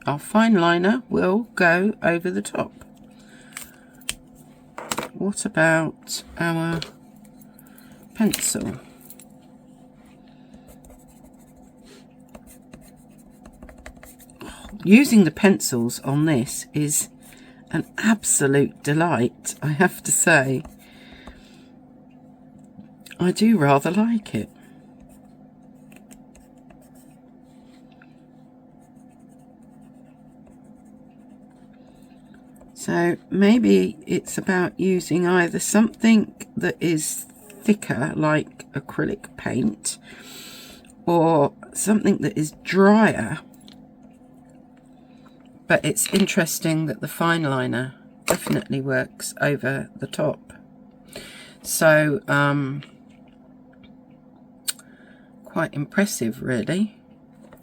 our fine liner, will go over the top. What about our pencil? Using the pencils on this is an absolute delight, I have to say. I do rather like it. So maybe it's about using either something that is thicker, like acrylic paint, or something that is drier. But it's interesting that the fine liner definitely works over the top. So, quite impressive, really.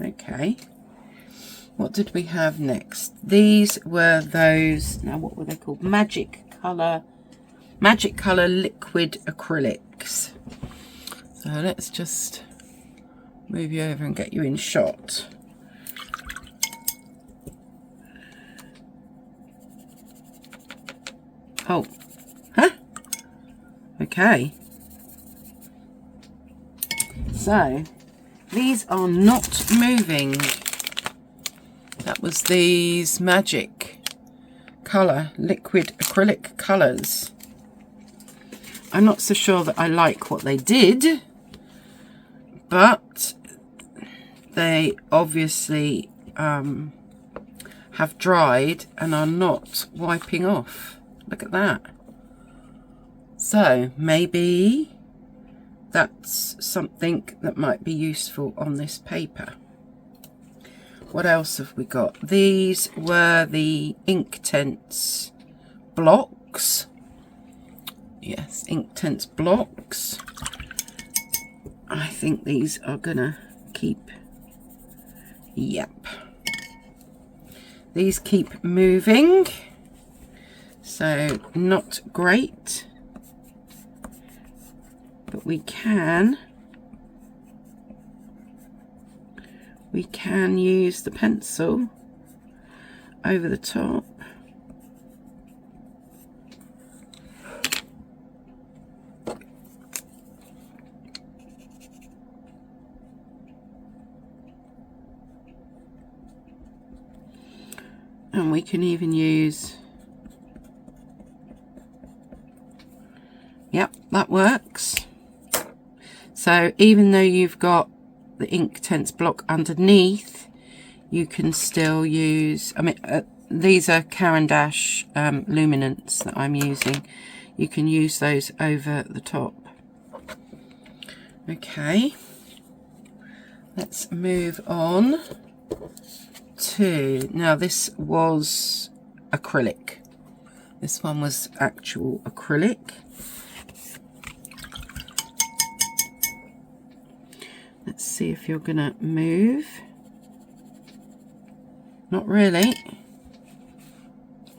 Okay. What did we have next? These were those, now what were they called? Magic Colour liquid acrylics. So let's just move you over and get you in shot. Oh, huh? Okay. So, these are not moving. That was these Magic Colour liquid acrylic colours. I'm not so sure that I like what they did, but they obviously have dried and are not wiping off. Look at that. So maybe that's something that might be useful on this paper. What else have we got? These were the Inktense blocks. Yes, Inktense blocks. I think these are gonna keep, yep. These keep moving, so not great, but we can we can use the pencil over the top. And we can even use, yep, that works. So even though you've got the Inktense block underneath, you can still use, I mean, these are Caran d'Ache luminants that I'm using. You can use those over the top. Okay, let's move on to, now this was acrylic. This one was actual acrylic. Let's see if you're gonna move. Not really.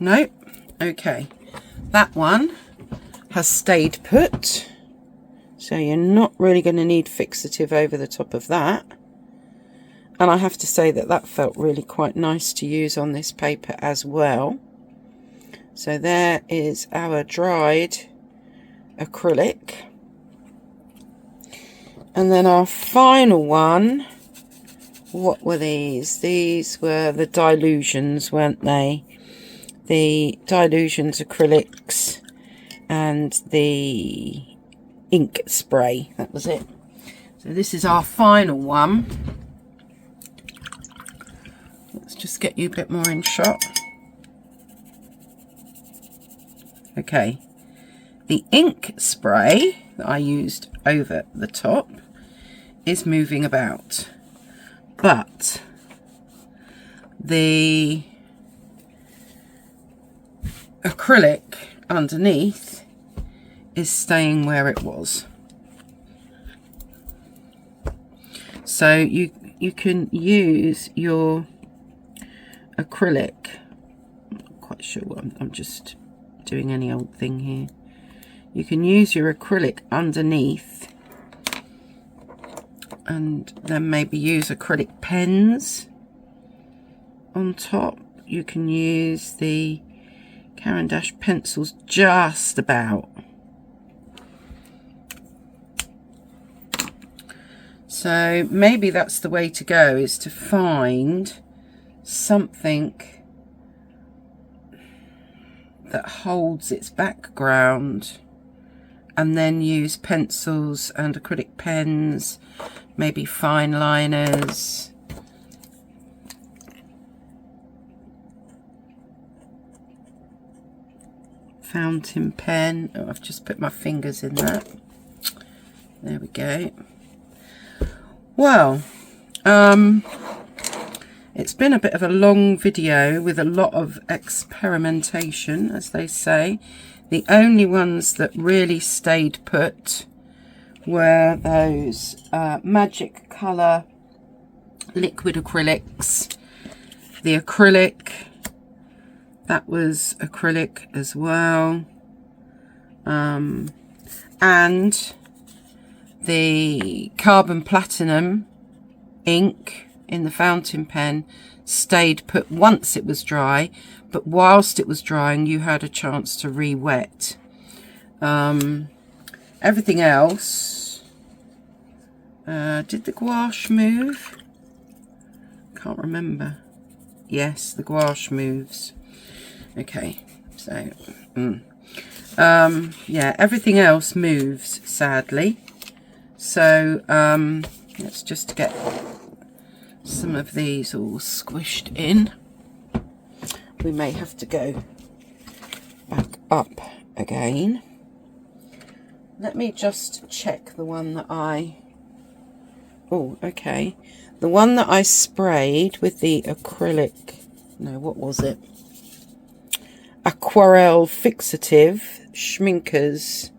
Nope. Okay. That one has stayed put. So you're not really going to need fixative over the top of that. And I have to say that that felt really quite nice to use on this paper as well. So there is our dried acrylic. And then our final one, what were these? These were the Dilutions, weren't they? The Dilutions acrylics and the ink spray, that was it. So this is our final one. Let's just get you a bit more in shot. Okay, the ink spray that I used over the top is moving about, but the acrylic underneath is staying where it was. So you can use your acrylic, I'm not quite sure what I'm just doing any old thing here. You can use your acrylic underneath and then maybe use acrylic pens on top. You can use the Caran d'Ache pencils just about. So maybe that's the way to go, is to find something that holds its background and then use pencils and acrylic pens, maybe fine liners. Fountain pen. Oh, I've just put my fingers in that. There we go. Well, it's been a bit of a long video with a lot of experimentation, as they say. The only ones that really stayed put were those Magic Colour liquid acrylics. The acrylic, that was acrylic as well. And the carbon platinum ink in the fountain pen stayed put once it was dry, but whilst it was drying you had a chance to re-wet. Everything else, did the gouache move? Can't remember. Yes, the gouache moves. Okay, so yeah, everything else moves, sadly. So let's just get some of these all squished in. We may have to go back up again. Let me just check the one that okay. The one that I sprayed with the acrylic, no, what was it? Aquarelle Fixative, Schmincker's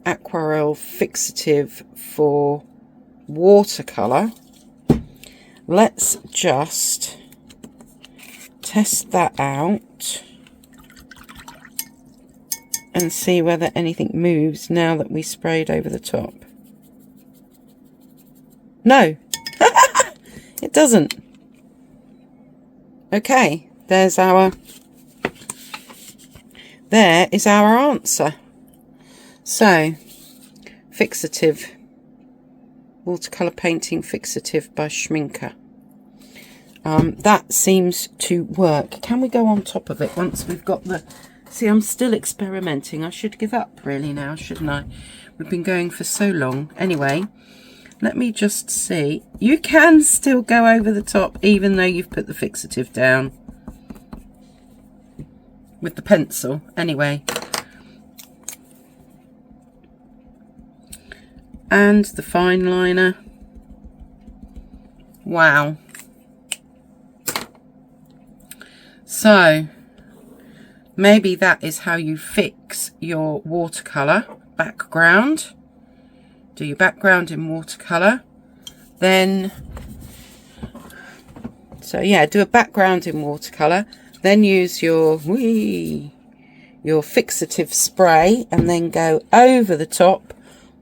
Aquarelle Fixative for watercolour. Let's just test that out and see whether anything moves now that we sprayed over the top. No, It doesn't. Okay, there is our answer. So, fixative, watercolour painting fixative by Schminker. That seems to work. Can we go on top of it once we've got the... See, I'm still experimenting. I should give up really now, shouldn't I? We've been going for so long. Anyway, let me just see. You can still go over the top even though you've put the fixative down with the pencil. Anyway. And the fine liner. Wow. So, maybe that is how you fix your watercolour background. Do your background in watercolour. Then, so yeah, do a background in watercolour. Then use your fixative spray and then go over the top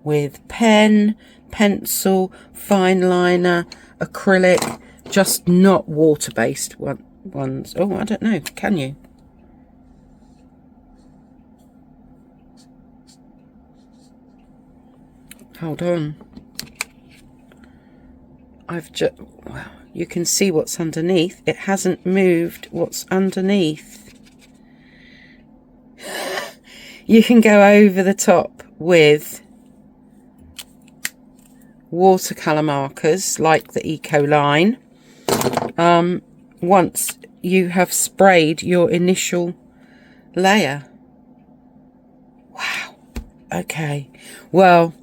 with pen, pencil, fine liner, acrylic, just not water-based ones. Oh, I don't know. Can you? Hold on. Well, you can see what's underneath. It hasn't moved what's underneath. You can go over the top with watercolour markers like the Eco line. Once you have sprayed your initial layer. Wow. Okay. Well,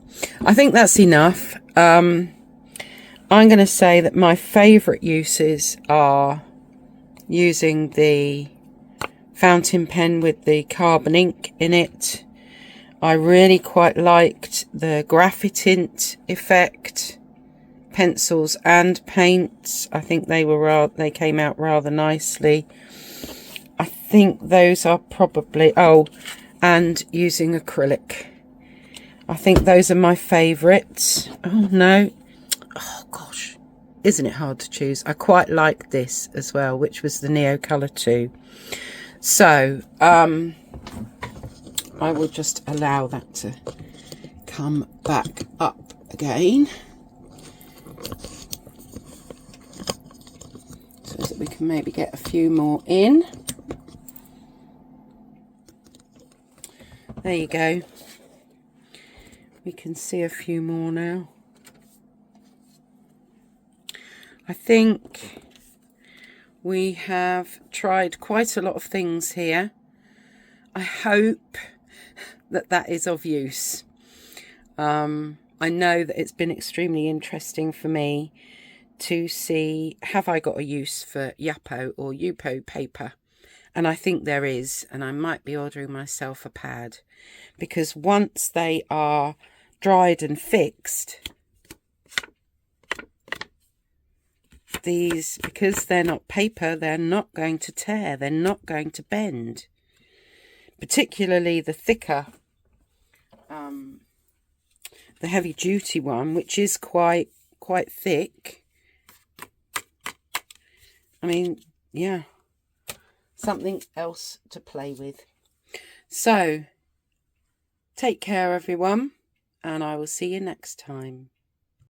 I think that's enough. I'm going to say that my favourite uses are using the fountain pen with the carbon ink in it. I really quite liked the Graphitint effect, pencils and paints. I think they came out rather nicely. I think those are probably, and using acrylic. I think those are my favourites. Oh no, oh gosh, isn't it hard to choose? I quite like this as well, which was the Neo Colour 2. So, I will just allow that to come back up again so that we can maybe get a few more in. There you go. We can see a few more now. I think we have tried quite a lot of things here. I hope that is of use. I know that it's been extremely interesting for me to see, have I got a use for YUPO or YUPO paper? And I think there is, and I might be ordering myself a pad, because once they are dried and fixed, these, because they're not paper, they're not going to tear, they're not going to bend. Particularly the thicker, the heavy duty one, which is quite thick. I mean, yeah, something else to play with. So, take care everyone, and I will see you next time.